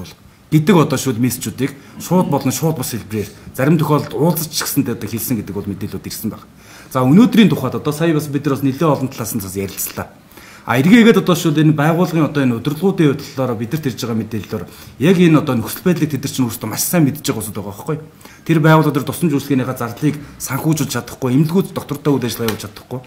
Speaker 2: гэдэг одоо шууд мессежүүдийг шууд болон шууд бас хэлбэрээр зарим тохиолдолд уулзч гэсэндээ одоо хэлсэн гэдэг бол мэдээлэлүүд ирсэн байна. За өнөөдрийн тухайд одоо сая бас бид нар бас нэлээд олон талаас нь ярилцлаа. Эргээгээд одоо шууд энэ байгууллагын одоо энэ удирдлагуудын хувьдлаараа бидэрт ирж байгаа мэдээлэлээр яг энэ одоо нөхцөл байдлыг тэд нар чинь өөрсдөө маш сайн мэдж байгаа зүйл байгаа байхгүй. Тэр байгууллага дээр тусламж үйлчлэгийнхаа зардлыг санхүүжүүлж чадахгүй, эмнэлгүүд доктортой үйл ажиллагаа явуулж чадахгүй.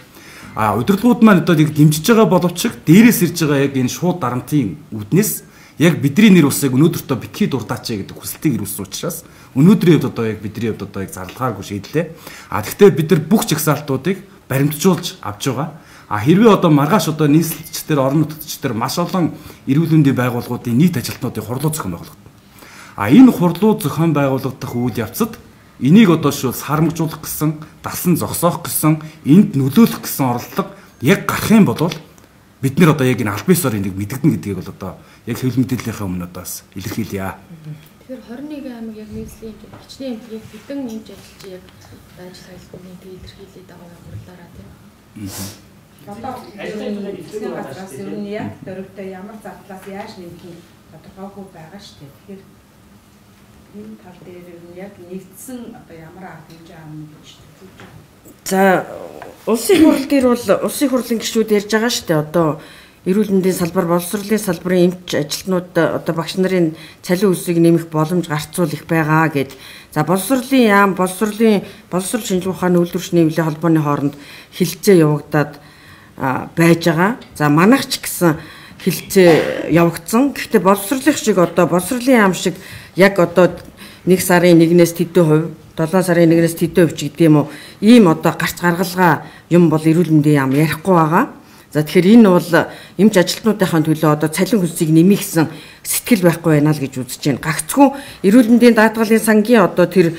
Speaker 2: Удирдлагууд маань одоо яг дэмжиж байгаа боловч дээрээс ирж байгаа яг энэ шууд дарамтын үүднээс яг бидний нэр усыг өнөөдөртөө битгий дурдаач гэдэг хүсэлтийг ирүүлсэн учраас өнөөдрийн хувьд одоо яг бидний хувьд одоо яг зарлахааргүй шийдлээ. Гэхдээ бид нар бүх жагсаалтуудыг баримтжуулж авч байгаа. Хэрвээ одоо маргааш одоо нийслэлчдэр орон нутгчдэр маш олон эрүүл мэндийн байгууллагуудын нийт ажилтнуудын хурлууд зохион байгуулагдана. Энэ хурлууд зохион байгуулагдах үйл явцад энийг одоо шууд сармагжуулах гэсэн, дасан зогсоох гэсэн, энд нөлөөлөх гэсэн оролдлого яг гарах юм бол бид нэр одоо яг энэ албан ёсоор энийг мэдгдэн гэдгийг бол одоо яг хэвлэл мэдээллийнхээ өмнө одоо бас илэрхийлье.
Speaker 3: Тэгэхээр 21 аймаг яг нийслэлийн хичнээн эмнэлгийн хэдэн нэмж ажиллаж яг ажил хаялтны илэрхийлээд байгаа хурлаараа тийм.
Speaker 5: Одоо ажлын газраас ер нь яг дөрөвтэй ямар зардлаас яаж нэмэх юм тодорхойгүй байгаа шүү дээ. Тэгэхээр энэ тал дээр яг нэгдсэн одоо ямар арга хэмжээ авна гэж үзэж байгаа.
Speaker 1: За улсын хурал дээр бол улсын хурлын гишүүд ярьж байгаа шүү дээ. Одоо эрүүл мэндийн салбар, боловсролын салбарын эмч ажилтнууд одоо багш нарын цалин өсрийг нэмэх боломж гарцуул их байгаа гэд. За боловсролын яам, боловсрол шинжилгээ ухааны үйлдвэрч нэвлэлийн холбооны хооронд хилцээ явагдаад байж байгаа. За манайх ч гэсэн хилцээ явагдсан. Гэхдээ боловсролын шиг одоо боловсролын яам шиг яг одоо 1 сарын 1-ээс тэдэн хувь, 7 сарын 1-ээс тэдэн хувь ч гэдэг юм уу. Ийм одоо гарц гаргалгаа юм бол эрүүл мэндийн яам ярихгүй байгаа. За тэгэхээр энэ бол эмч ажилтнуудынхаа төлөө одоо цалин хөлсийг нэмэх гэсэн сэтгэл байхгүй байна л гэж үзэж байна. Гагцгүй эрүүл мэндийн даатгалын сангийн одоо тэр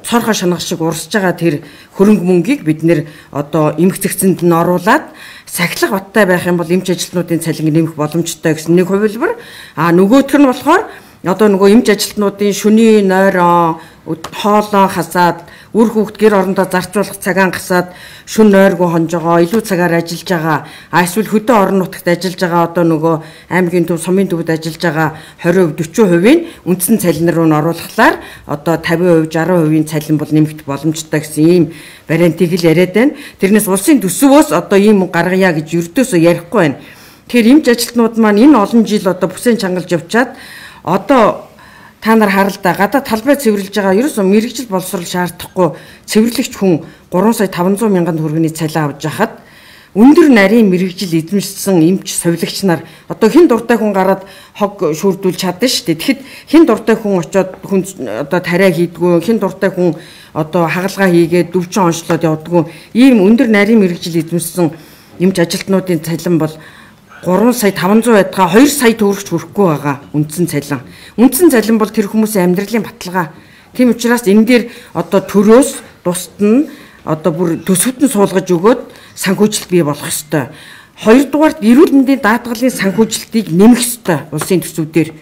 Speaker 1: цорхоо шанах шиг урсж байгаа тэр хөрөнгө мөнгийг бид нэр одоо эмх зэгцэнд нь оруулаад сахилах баттай байх юм бол эмч ажилтнуудын цалин нэмэх боломжтой гэсэн нэг хувилбар. Нөгөөх нь болохоор одоо нөгөө эмч ажилтнуудын шөнийн нойроо хоолоо хасаад үр хүүхд гэр орондоо зарцуулах цагаан гасаад шүн нойргүй хонжогоо илүү цагаар ажиллаж байгаа. Эсвэл хөдөө орон нутагт ажиллаж байгаа одоо нөгөө аймгийн төв, сумын төвд ажиллаж байгаа 20%, 40%-ийн үндсэн цалин руу н оруулахлаар одоо 50%, 60%-ийн цалин бол нэмэгдэх боломжтой гэсэн ийм вариантыг л яриад байна. Тэрнээс улсын төсвөөс одоо ийм гаргая гэж ердөөсөө ярихгүй байна. Тэгэхээр эмч ажилтнууд маань энэ олон жил одоо бүсээн чангалж явчаад одоо та нар харалдаа гадаа талбай цэвэрлж байгаа ерөөсөө мэрэгжил боловсрол шаардахгүй цэвэрлэгч хүн 3 сая 500 мянган төгрөгийн цалин авч яхад өндөр нарийн мэрэгжил эзэмшсэн эмч совилогч нар одоо хэн дуртай хүн гараад хог шүүрдүүлж чадна шүү дээ. Тэгэхэд хэн дуртай хүн очиод хүн одоо тариа хийдгүү, хэн дуртай хүн одоо хагалгаа хийгээд дөвчин онцлоод явдгүү. Ийм өндөр нарийн мэрэгжил эзэмшсэн эмч ажилтнуудын цалин бол 3 сая 500 байдгаа 2 сая төгрөгч хүрэхгүй байгаа үндсэн цалин. Үндсэн цалин бол тэр хүмүүсийн амьдралын баталгаа. Тийм учраас энэ дээр одоо төрөөс тусад нь одоо бүр төсөвт нь суулгаж өгөөд санхүүжилт бий болох ёстой. Хоёрдугаарт эрүүл мэндийн даатгалын санхүүжилтийг нэмэх ёстой улсын төсвүүдээр.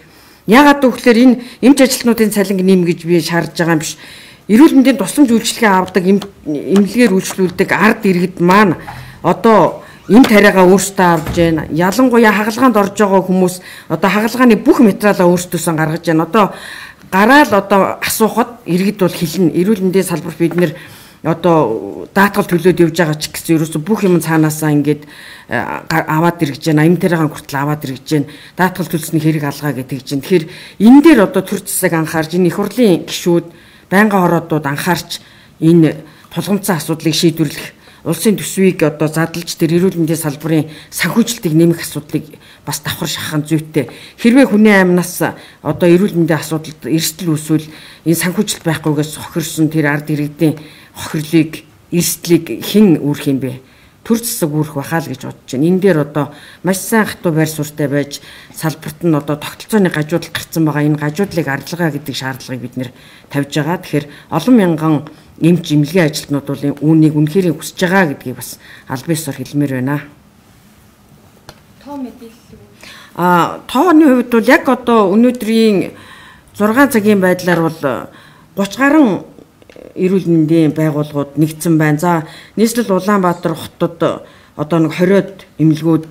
Speaker 1: Яагаад гэвэл энэ эмч ажилтнуудын цалин нэмэх гэж би шаардж байгаа юм биш. Эрүүл мэндийн тусламж үйлчилгээ авдаг эмнэлгээр үйлчлүүлдэг ард иргэд маань одоо энэ тариагаа өөртөө авч байна. Ялангуяа хагалгаанд орж байгаа хүмүүс одоо хагалгааны бүх материалаа өөртөөсөө гаргаж байна. Одоо гараал одоо асуухад иргэд бол хэлнэ. Эрүүл мэндийн салбарт бид нэр одоо даатгал төлөөд явж байгаа ч гэсэн ерөөсө бүх юм цаанаасаа ингээд аваад иргэж байна. Эм тариагаан хүртэл аваад иргэж байна. Даатгал төлсөний хэрэг алгаа гэдэг чинь. Тэгэхээр энэ дээр одоо төр засаг анхаарч энэ их хурлын гишүүд, байнгын хороодууд анхаарч энэ тулгымцсан асуудлыг шийдвэрлэх улсын төсвийг одоо задлж тэр эрүүл мэндийн салбарын санхүүжилтийг нэмэх асуудлыг бас давхар шахах зүйтэй. Хэрвээ хүний амнаас одоо эрүүл мэндийн асуудалд эрсдэл үүсвэл энэ санхүүжилт байхгүйгээс хохирсон тэр ард иргэдийн хохирлыг, эрсдлийг хэн үүрх юм бэ? Төр засаг үүрх бахаа л гэж бодож байна. Энэ дээр одоо маш сайн хатуу байр суурьтай байж салбарт нь одоо тогтолцооны гажуудал гарцсан байгаа. Энэ гажуудлыг арилгаа гэдэг шаардлагыг бид нэр тавьж байгаа. Тэгэхээр олон мянган эмч эмнэлгийн ажилтнууд бол үүнийг үнэхээр хүсэж байгаа гэдгийг бас аль биесээр хэлмээр байна.
Speaker 3: Тоо мэдээлэл.
Speaker 1: Тооны хувьд бол яг одоо өнөөдрийн 6 цагийн байдлаар бол 30 гаруй эрүүл мэндийн байгууллагууд нэгдсэн байна. За нийслэл Улаанбаатар хотод одоо нэг 20-од эмнэлгүүд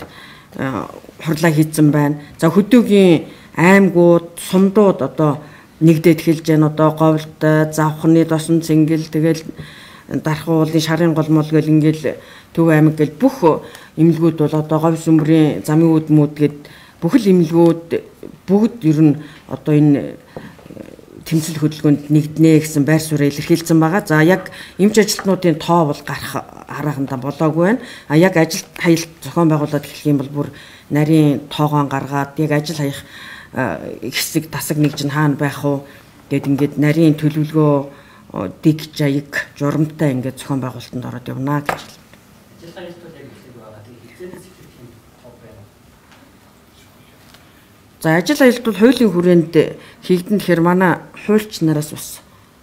Speaker 1: хурлаа хийсэн байна. За хөдөөгийн аймагуд, сумдууд одоо нэгдээд эхэлж байна. Одоо Говьлтай, Завхны, Досон Цэнгэл, тэгэл Дархан уулын Шарын голмол гэл ингээл Төв аймаг гэл бүх эмнэлгүүд бол одоо Говь сүмрийн замын үдмүүд гэд бүхэл эмнэлгүүд бүгд ер нь одоо энэ тэмцэл хөдөлгөөнд нэгднэ гэсэн байр суурь илэрхийлсэн байгаа. За яг эмч ажилтнуудын тоо бол гарах харахандаа болоогүй байна. Яг ажил хаялт зохион байгуулалт хэлэх юм бол бүр нарийн тоогоон гаргаад яг ажил хаях хэсэг тасаг нэг чинь хаана байх вэ гэд ингээд нарийн төлөвлөгөө дэг жаяг журамтай ингээд зохион байгуулалтанд ороод явна гэж. За ажил аялалд бол хуулийн хүрээнд хийгдэн тэгэхээр манай хуульч нараас бас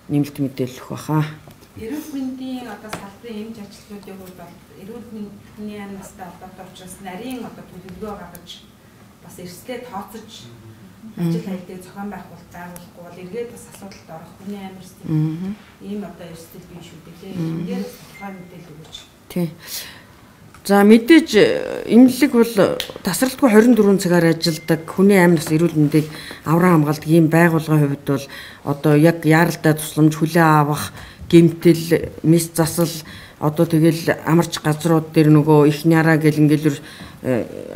Speaker 1: нэмэлт мэдээлэл өгөх баха.
Speaker 5: Эрүүл мэндийн одоо салбарын эмч ажилтнуудын хувьд бол эрүүл мэндийн амнастай холбоотой учраас нарийн одоо төлөвлөгөө гаргаж бас эрсдэлээ тооцож ажил хаялтыг зохион байгуулалт байгуулахгүй бол эргээд бас асуудалд орох хүний амарсан ийм одоо эрсдэл бий шүү дээ. Эндээр бас тухайн мэдээлэл өгөөч.
Speaker 1: Тий. За мэдээж эмнэлэг бол тасралтгүй 24 цагаар ажилладаг хүний амь нас эрүүл мэндийг авран хамгаалдаг ийм байгууллагын хувьд бол одоо яг яаралтай тусламж хүлээ авах, гэмтэл, мис засал одоо тэгэл амарч газрууд дээр нөгөө их няраа гэл ингээл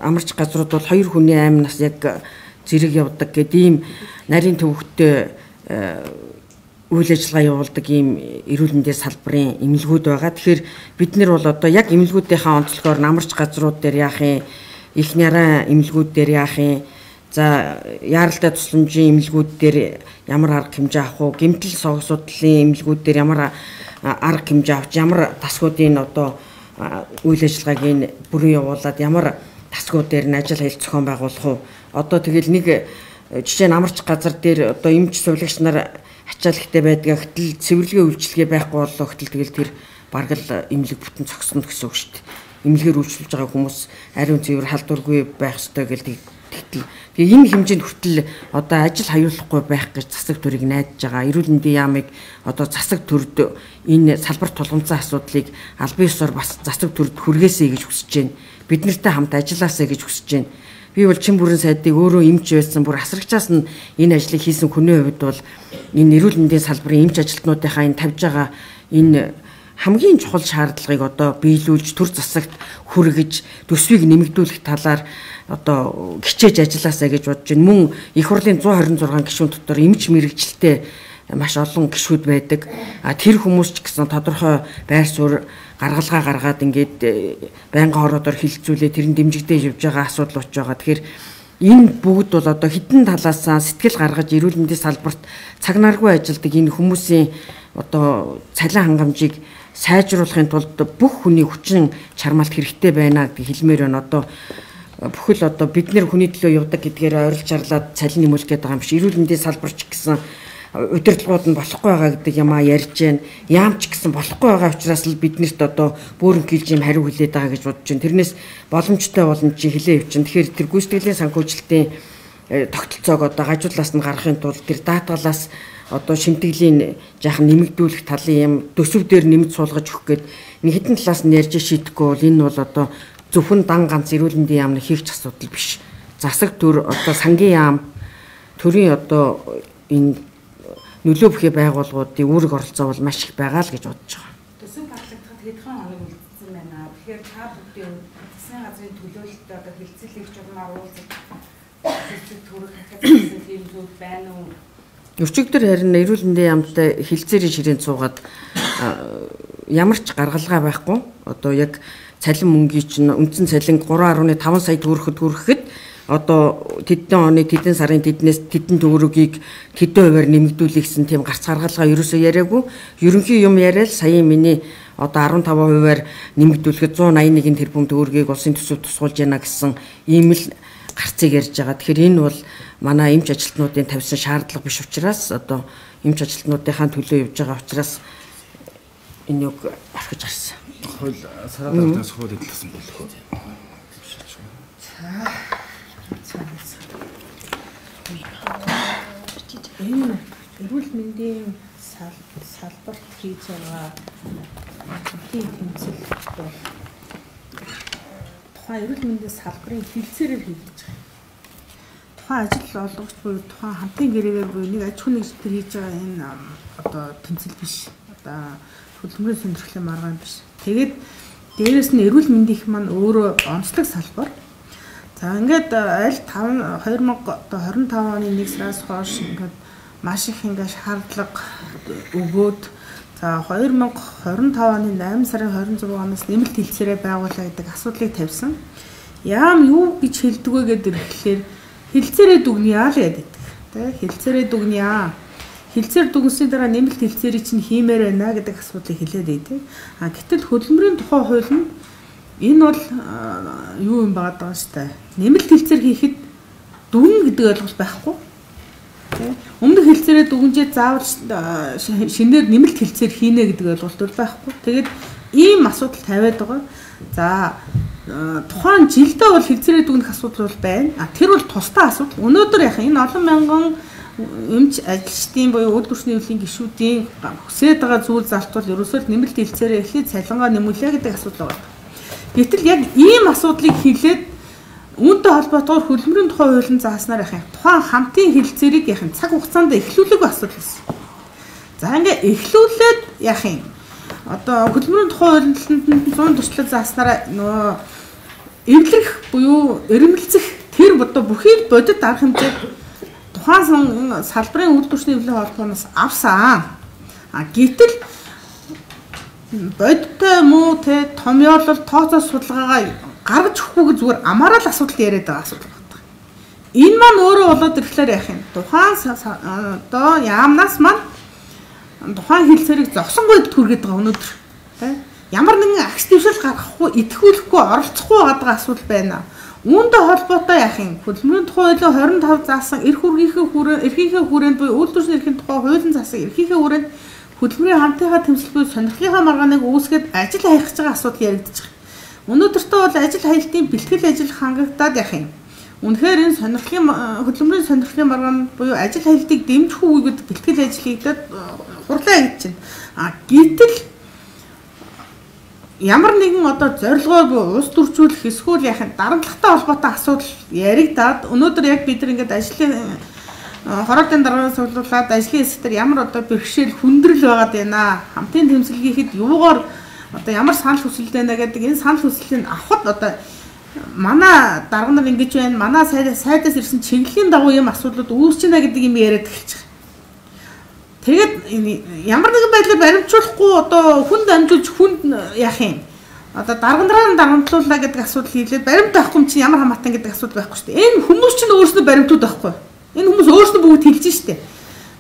Speaker 1: амарч газрууд бол 2 хүний амь нас яг зэрэг явдаг гэдэг ийм нарийн төвөгтэй үйл ажиллагаа явуулдаг ийм эрүүл мэндийн салбарын эмнэлгүүд байгаа. Тэгэхээр бид нар бол одоо яг эмнэлгүүдийнхээ онцлогоор амарч газрууд дээр яах юм, их няраа эмнэлгүүд дээр яах юм, за яаралтай тусламжийн эмнэлгүүд дээр ямар арга хэмжээ авах уу, гэмтэл судлалын эмнэлгүүд дээр ямар арга хэмжээ авч, ямар тасгуудын одоо үйл ажиллагааг бүрэн явуулаад ямар тасгууд дээр нь ажил хэл зохион байгуулах уу. Одоо тэгэл нэг жишээ нь амарч газар дээр одоо эмч сувлагч нар ачаалттай байдаг. Гэтэл цэвэрлэгээ үйлчлэгээ байхгүй боллоо. Гэтэл тэгэл тэр бараг л эмнэлэг бүтэн зогсно гэсэн үг шүү дээ. Эмнэлгээр үйлчлүүлж байгаа хүмүүс ариун цэвэр халдваргүй байх ёстой гэдэг. Тэгээ энэ хэмжээнд хүртэл одоо ажил хаюулахгүй байх гэж засаг төрийг найдаж байгаа. Эрүүл мэндийн яамыг одоо засаг төрд энэ салбарт тулгамдсан асуудлыг албан ёсоор бас засаг төрд хүргээсэй гэж хүсэж байна. Бид нартай хамт ажилласаа гэж хүсэж байна. Би бол чин бүрэн сайдыг өөрөө эмч байсан, бүр асрагчаас нь энэ ажлыг хийсэн хүний хувьд бол энэ эрүүл мэндийн салбарын эмч ажилтнуудынхаа энэ тавьж байгаа энэ хамгийн чухал шаардлагыг одоо биелүүлж төр засагт хүргэж төсвийг нэмэгдүүлэх талаар одоо хичээж ажилласаа гэж бодож байна. Мөн их хурлын 126 гишүүн дотор эмч мэрэгчлээ маш олон гишүүд байдаг. Тэр хүмүүс ч гэсэн тодорхой байр суурь гаргалгаа гаргаад ингээд байнгын хороодоор хилцүүлээ тэрэн дэмжигдээ явж байгаа асуудал болж байгаа. Тэгэхээр энэ бүгд бол одоо хідэн талаас сэтгэл гаргаж эрүүл мэндийн салбарт цаг наргүй ажилладаг энэ хүмүүсийн одоо цалин хангамжийг сайжруулахын тулд бүх хүний хүчин чармаалт хэрэгтэй байна гэдэг хэлмээр байна. Одоо бүхэл одоо бид нэр хүний төлөө явдаг гэдгээр ойрлж чарлаад цалин нэмүүлэх гээд байгаа юм биш. Эрүүл мэндийн салбарч гэсэн удирдлагууд нь болохгүй байгаа гэдэг юмаа ярьж байна. Яамч гэсэн болохгүй байгаа учраас л биднэрт одоо бөөрн килж юм хариу хүлээд байгаа гэж бодож байна. Тэрнээс боломжтой боломж хилээ явчихна. Тэгэхээр тэр гүйцэтгэлийн санхүүжилтийн тогтолцоог одоо гажуулаас нь гаргахын тулд тэр даатгалаас одоо шимтгэлийн жаахан нэмэгдүүлэх талын юм төсөв дээр нэмж суулгаж өгөх гээд нэг хэдэн талаас нь ярьж шийдэхгүй бол энэ бол одоо зөвхөн дан ганц эрүүл мэндийн яамны хийгч асуудал биш. Засаг төр одоо сангийн яам төрийн одоо энэ нөлөө бүхий байгууллагуудын үүрэг оролцоо бол маш их байгаа л гэж бодож байгаа.
Speaker 5: Төсөв батлагдахад хэдхэн хоног үлдсэн байна. Тэгэхээр та бүхэн засгийн газрын төлөөлөлтөд одоо хилцэлэгч урмаар уулзах хилцэл төрөх хахад тийм зүйл байна уу?
Speaker 1: Өчигдөр харин эрүүл мэндийн яамтай хилцээрийн ширээнд суугаад ямар ч гаргалгаа байхгүй. Одоо яг цалин мөнгийн чинь үндсэн цалин 3.5 сая хүрэхэд одоо тэдэн оны тэдэн сарын тэднээс тэдэн төгрөгийг тэдэн хувиар нэмэгдүүлэх гэсэн тийм гарц гаргалгаа ерөөсөө яриаггүй. Ерөнхий юм яриад саяын миний одоо 15 хувиар нэмэгдүүлэхэд 181 тэрбум төгрөгийг улсын төсөв тусгуулж яана гэсэн ийм л гарцыг ярьж байгаа. Тэгэхээр энэ бол манай эмч ажилтнуудын тавьсан шаардлага биш учраас одоо эмч ажилтнуудынхаа төлөө явж байгаа учраас энэ үг орхиж гарсан.
Speaker 2: Хууль сараатаас хууль эдлсэн болох.
Speaker 6: Энэ эрүүл мэндийн салбарт хийж байгаа тэмцэл бол тухайн эрүүл мэндийн салбарын хилцээрээр хийгдэж байгаа. Тухайн ажил олгогч буюу тухайн хамтын гэрээгээр буюу нэг аж ахуйн нэгжлэлтэр хийж байгаа энэ одоо тэмцэл биш. Одоо хөдөлмөрийн сонирхлын маргаан биш. Тэгээд дээрэс нь эрүүл мэндийнх маань өөрөө онцлог салбар. За ингээд аль 2025 оны 1 сараас хойш ингээд маш их ингээд шаардлага өгөөд за 2025 оны 8 сарын 26-наас нэмэлт хилцээрээ байгуулаа гэдэг асуудлыг тавьсан. Яам юу гэж хэлдэг вэ гэдэг ирэхлээр хилцээрээ дүгнэе л гэдэг. Тэ хилцээрээ дүгнэе. Хилцээр дүгнсний дараа нэмэлт хилцээрийг чинь хиймээр байна гэдэг асуудлыг хэлээд байдаг. Гэтэл хөдөлмөрийн тухай хууль нь энэ бол юу юм байгаа даа штэ. Нэмэлт хилцээр хийхэд дүгнэ гэдэг ойлголт байхгүй. Өмнөх хилцээрээ дүгнжээ заавал шинээр нэмэлт хилцээр хийнэ гэдэг ойлголт бол байхгүй. Тэгээд ийм асуудал тавиад байгаа. За тухайн жилдээ бол хилцээрээ дүгнэх асуудал бол байна. Тэр бол тусдаа асуудал. Өнөөдөр яах энэ олон мянган эмч ажилчдын буюу үйл төрсний хөвлийн гишүүдийн хүсээд байгаа зүйл залтвал ерөөсөө нэмэлт хилцээрээ эхлээд цалингаа нэмүүлээ гэдэг асуудал байна. Гэтэл яг ийм асуудлыг хэлээд үүнтэй холбоотойгоор хөдөлмөрийн тухай хуулийн зааснаар яах юм. Тухайн хамтын хэлцээрийг яах юм. Цаг хугацаанд эхлүүлэг асуудал байсан. За ингээ эхлүүлээд яах юм. Одоо хөдөлмөрийн тухай хуулинд 100 төслөд зааснараа нөө эвлэрэх буюу эрмэлзэх тэр одоо бүхий бодит арга хэмжээ тухайн салбарын үйлдвэрчний эвлэлийн холбооноос авсан. Гэтэл бодиттой муу те томьёолол тооцоо судалгаагаа гаргаж өгөхгүй зүгээр амаараа л асуудал яриад байгаа асуудал байна. Энэ маань өөрөө болоод ирэхлээр яах юм. Тухайн одоо яамнаас маань тухайн хэлцээрийг зогсонгүй түргээд байгаа өнөөдөр. Тэ? Ямар нэгэн агс дэвшил гаргахгүй, итгүүлэхгүй, оролцохгүй байгаа асуудал байна. Үүнтэй холбоотой яах юм? Хөдөлмөрийн тухай хуулийн 25 заасан эрхийнхээ хүрээнд буюу үйлдвэрчний эрхийн тухай хуулийн заасан эрхийнхээ хүрээнд хөдөлмөрийн хамтынхаа тэмцэл буюу сонирхлынхаа маргааныг үүсгээд ажил хаягдж байгаа асуудал яригдчих. Өнөөдөртөө бол ажил хаялтын бэлтгэл ажил хангагдаад яах юм? Үнэхээр энэ сонирхлын хөдөлмөрийн сонирхлын маргаан буюу ажил хаялтыг дэмжих үгээд бэлтгэл ажил хийгдээд хурлаа хийж байна. Гэтэл ямар нэгэн одоо зорилгоо буюу улс төржүүлэх эсвэл яах юм дарамтлагтай холбоотой асуудал яригдаад өнөөдөр яг бид нар ингээд ажлын хороолтын дараагаар цуглуулад ажлын хэсгээр ямар одоо бэрхшээл хүндрэл байгаад байна. Хамтын тэмцэлгийхэд юугаар одоо ямар санал хүсэлт байна гэдэг энэ санал хүслийг авахд одоо манай дарга нар ингэж байна. Манай сайдаас ирсэн чиглэлийн дагуу юм асуудлууд үүсэж байна гэдэг юм яриад эхэлж байгаа. Тэгээд ямар нэгэн байдлаар баримтжуулахгүй одоо хүн дамжуулж хүнд яах юм. Одоо даргандраа дарамтлуулна гэдэг асуудал хийлээд баримт авахгүй чинь ямар хамаатан гэдэг асуудал байхгүй шүү дээ. Энэ хүмүүс чинь өөрсдөө баримтууд авахгүй. Энэ хүмүүс өөрсдөө бүгд хэлж штэ.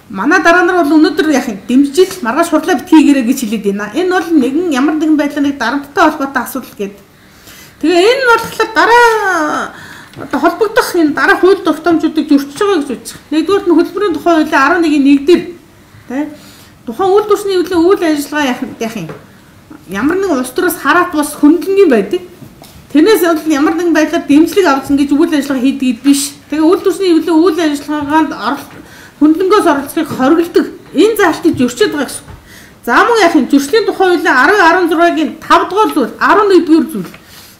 Speaker 6: Манай дараа нар бол өнөөдөр яах юм дэмжиж маргааш хурлаа битгийгээрэй гэж хэлээд байна. Энэ бол нэгэн ямар нэгэн байдлаар нэг дарамттай холбоотой асуудал гэдэг. Тэгээ энэ бол тэгэхээр дараа одоо холбогдох энэ дараа хууль тогтоомжуудыг зөрчиж байгаа гэж үзэж байна. Нэгдүгээр нь хөдөлмөрийн тухай хуулийн 11-ийн 1 дээр тэ тухайн үйлдвэрчний эвлэлийн үйл ажиллагаа яах юм. Ямар нэгэн улс төрөөс хараат бас хөндлөнгийн байдаг. Тэрнээс бол ямар нэгэн байдлаар дэмжлэг авсан гэж үйл ажиллагаа хийдэг биш. Тэгээ үйлдвэрчний эвлэлийн үйл ажиллагаанд хөндлөнгөөс оролцохыг хориглодог. Энэ заалтыг зөрчиж байгаа гэсэн. За мөн яах юм зөрчлийн тухай хуулийн 10-16-гийн 5 дугаар зүйл 11-р зүйл.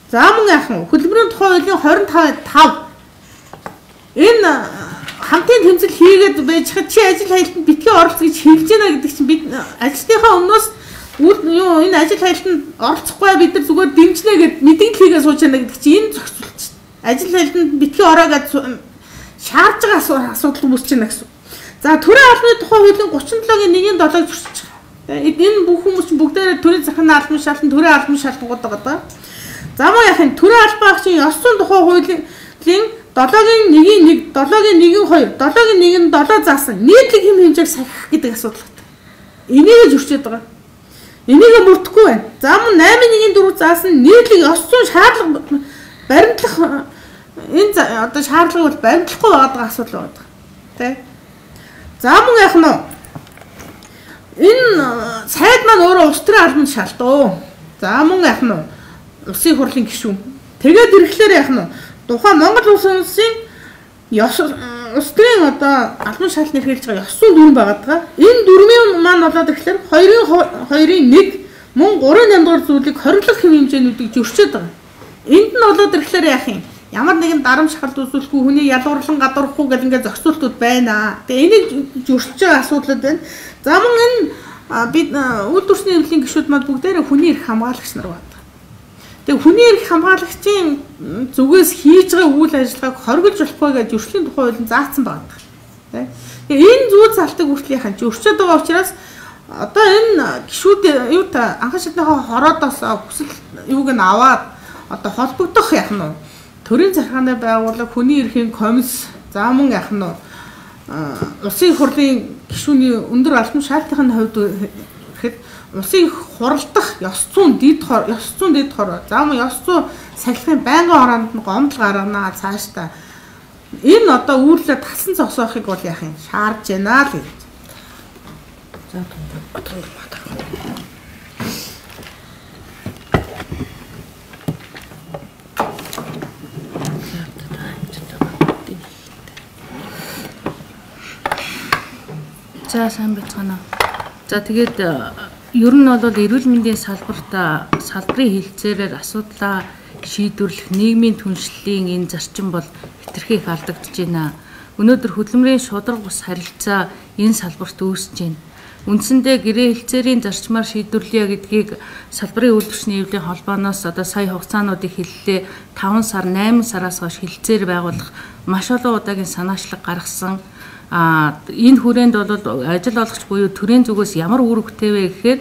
Speaker 6: За мөн яах юм хөдөлмөрийн тухай хуулийн 25 энэ хамтын тэмцэл хийгээд байж хад чи ажил хаялтанд битгий оролцох гэж хэлж байна гэдэг чинь бид ажилтныхаа өмнөөс энэ ажил хаялтанд оролцохгүй бид нар зүгээр дэмжнэ гэд мэдээлэл хийгээ сууж байна гэдэг чинь энэ зохицуулт. Ажил хаялтанд битгий ороо гэж шаардж байгаа асуудал үүсэж байна гэсэн. За төрийн албаны тухай хуулийн 37-гийн 1-7-ыг зөрчиж байгаа. Энэ бүх хүмүүс чинь бүгдээрээ төрийн захиргааны албан шалтан төрийн албан шалтангууд байгаа. За мөн яах юм төрийн албан агчийн ёс зүйн тухай хуулийн 7-гийн 1-1, 7-гийн 1-2, 7-гийн 1-7 заасан нийтлэг хэм хэмжээг сахих гэдэг асуудал байна. Энийг зөрчиж байгаа. Энийг мөрдөхгүй байна. За мөн 8-1-4 заасан нийтлэг ёс зүйн шаардлага баримтлах энэ одоо шаардлага бол баримтлахгүй байгаа асуудал байна. Тэ? За мөн яах нь энэ сайд маань өөрөө улс төрийн албанд шалтгаан. За мөн яах нь улсын хурлын гишүүн. Тэгээд ирэхлээр яах нь тухайн Монгол улсын улс төрийн одоо албан шалтгаан эрхэлж байгаа ёс зүйн дүрм байгаа. Энэ дүрмийн маань болоод ирэхлээр 2-2-ийн 1 мөн 3-8 дугаар зүйлийг хориглох хэм хэмжээнүүдийг зөрчиж байгаа. Энд нь болоод ирэхлээр яах юм? Ямар нэгэн дарамт шахалт үзүүлэхгүй хүний ядуурлан гадуурхгүй гэл ингээд зохицуултууд байна. Тэгээ энийг зөрчиж байгаа асуудлууд байна. За мөн энэ бид үйлдвэрчний эвлэлийн гишүүд маань бүгдээрээ хүний эрх хамгаалагч нар байна. Тэгээ хүний эрх хамгаалагчийн зүгээс хийж байгаа үйл ажиллагааг хоригдж болохгүй гэж зөрчлийн тухай хуулийн заасан байна. Тэгээ энэ зүйл залтыг хүртэл яхаа зөрчиж байгаа учраас одоо энэ гишүүд юу та анхан шатныхаа хороодоос хүсэл юуг нь аваад одоо холбогдох яах нь төрийн захиргааны байгууллага хүний эрхийн комисс за мөн яах нь улсын хурлын гишүүний өндөр албан шаардлагын хувьд гэхэд улсын хуралдах ёс зүйн дэд хор за мөн ёс зүйн сахилгын байнгын хороонд нь гомдол гаргана цаашдаа энэ одоо үйлдэл талсан зогсоохыг бол яах юм шаардж байна л гэж. За
Speaker 3: За сайн байцгаана. За тэгээд
Speaker 7: Ер нь бол эрүүл мэндийн салбарын хилцээрээр асуудлаа шийдвэрлэх нийгмийн түншлэлийн энэ зарчим бол хэтэрхий их алдагдж байна. Өнөөдөр хөдөлмөрийн шударга бус харилцаа энэ салбарт үүсэж байна. Үндсэндээ гэрээ хилцээрийн зарчмаар шийдвэрлэе гэдгийг салбарын үйлдвэрчний эвлийн холбооноос одоо сая хугацаануудыг хэллээ 5 сар 8 сараас хойш хилцээр байгуулах маш олон удаагийн санаачлаг гаргасан. Энэ хүрээнд бол ажил олгогч буюу төрийн зүгээс ямар үр өгтэй вэ гэхээр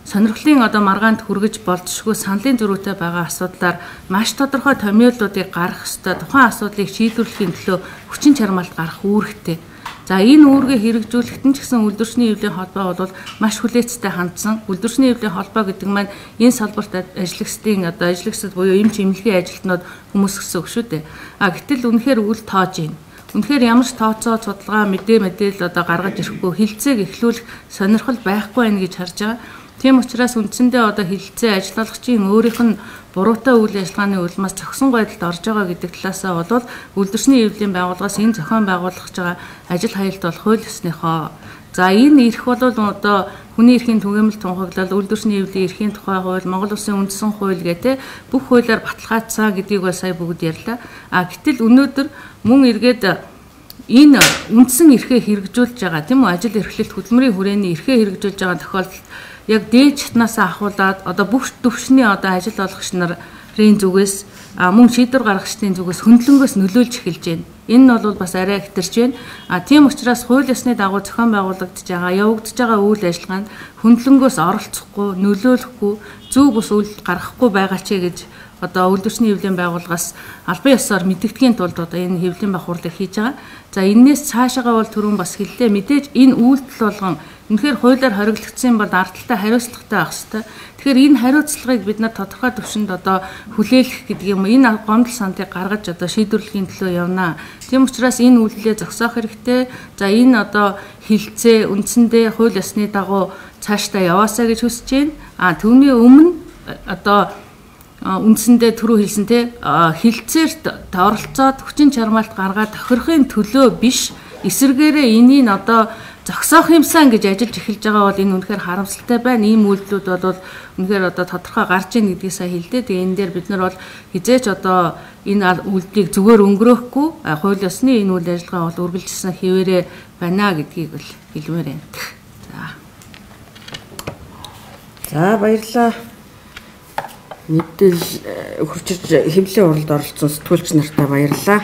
Speaker 7: сонирхлын одоо маргаанд хүргэж болзошгүй саналын зөрүүтэй байгаа асуудлаар маш тодорхой томьёолуудыг гаргах ёстой. Тухайн асуудлыг шийдвэрлэхийн төлөө хүчин чармаалт гаргах үүрэгтэй. За энэ үүргээ хэрэгжүүлэхэд нь ч гэсэн үйлдвэрчний эвлийн холбоо бол маш хүлээцтэй хандсан. Үйлдвэрчний эвлийн холбоо гэдэг маань энэ салбарт ажиллагчдын одоо ажиллагчид буюу эмч эмнэлгийн ажилтнууд хүмүүс гэсэн үг шүү дээ. Гэтэл үнэхээр үл тоож байна. Үнэхээр ямар ч тооцоо судалгаа мэдээлэл одоо гаргаж ирэхгүй хилцээг эхлүүлэх сонирхол байхгүй байх гэж харж байгаа. Тийм учраас үндсэндээ одоо хилцээ ажил олгогчийн өөрийнх нь буруутай үйл ажиллагааны улмаас зохисон байдалд орж байгаа гэдэг талаасаа бол үйлдвэрчний эвлийн байгууллагаас энэ зохион байгуулах байгаа ажил хаялт бол хууль ёсныхоо. За энэ эрх бол одоо хүний эрхийн түгээмэл тунхаглал, үйлдвэрчний эвлийн эрхийн тухай хууль, Монгол Улсын үндсэн хууль гэдэг бүх хуулиар баталгаажсан гэдгийг бол сая бүгд ярьлаа. Гэтэл өнөөдөр мөн эргээд энэ үндсэн эрхээ хэрэгжүүлж байгаа тийм үү ажил эрхлэлт хөдөлмөрийн хүрээний эрхээ хэрэгжүүлж байгаа тохиолдолд яг дээд чатнаас ахуулаад одоо бүх төвшний одоо ажил олгогч нарын зүгээс мөн шийдвэр гаргагчдын зүгээс хөндлөнгөөс нөлөөлж эхэлж байна. Энэ нь бол бас арай хэтэрч байна. Тийм учраас хууль ёсны дагуу зохион байгуулагдж байгаа, явагдаж байгаа үйл ажиллагаанд хөндлөнгөөс оролцохгүй, нөлөөлөхгүй, зөв бус үйл гаргахгүй байгаа ч гэж одоо үйлдвэрчний эвлийн байгууллагаас албан ёсоор мэдэгдэхийн тулд одоо энэ хэвлэлийн бахуурлыг хийж байгаа. За энээс цаашаагаа бол түрүүн бас хэллээ. Мэдээж энэ үйлдэл болгон үнэхээр хуулиар хориглогдсон бол ардталтай хариуцлагатай байх ёстой. Тэгэхээр энэ хариуцлагыг бид нар тодорхой төвшөнд одоо хүлээлгэх гэдэг юм. Энэ гомдол сандыг гаргаж одоо шийдвэрлэхийн төлөө явнаа. Тийм учраас энэ үйлдэлээ зогсоох хэрэгтэй. За энэ одоо хилцээ үндсэндээ хууль ёсны дагуу цаашдаа яваасаа гэж хүсэж байна. Түүний өмнө одоо үндсэндээ түрүү хэлсэн те хилцээрт оролцоод хүчин чармаалт гаргаад тохирохын төлөө биш эсвэргээрээ энийг одоо зогсоох юмсан гэж ажиллаж эхэлж байгаа бол энэ үнэхээр харамсалтай байна. Ийм үйлдэлүүд бол үнэхээр одоо тодорхой гарч ийн гэдгийг сая хэлдэ. Тэгээ энэ дээр бид нар бол хизээч одоо энэ үйлдэлийг зүгээр өнгөрөөхгүй хууль ёсны энэ үйл ажиллагаа бол үргэлжилсэн хэвээрээ байна гэдгийг бол хэлмээр байна.
Speaker 1: За баярлалаа. Мэдээлэл хурцж хэвлэлийн уралд оролцсон сэтгүүлч нартаа баярлалаа.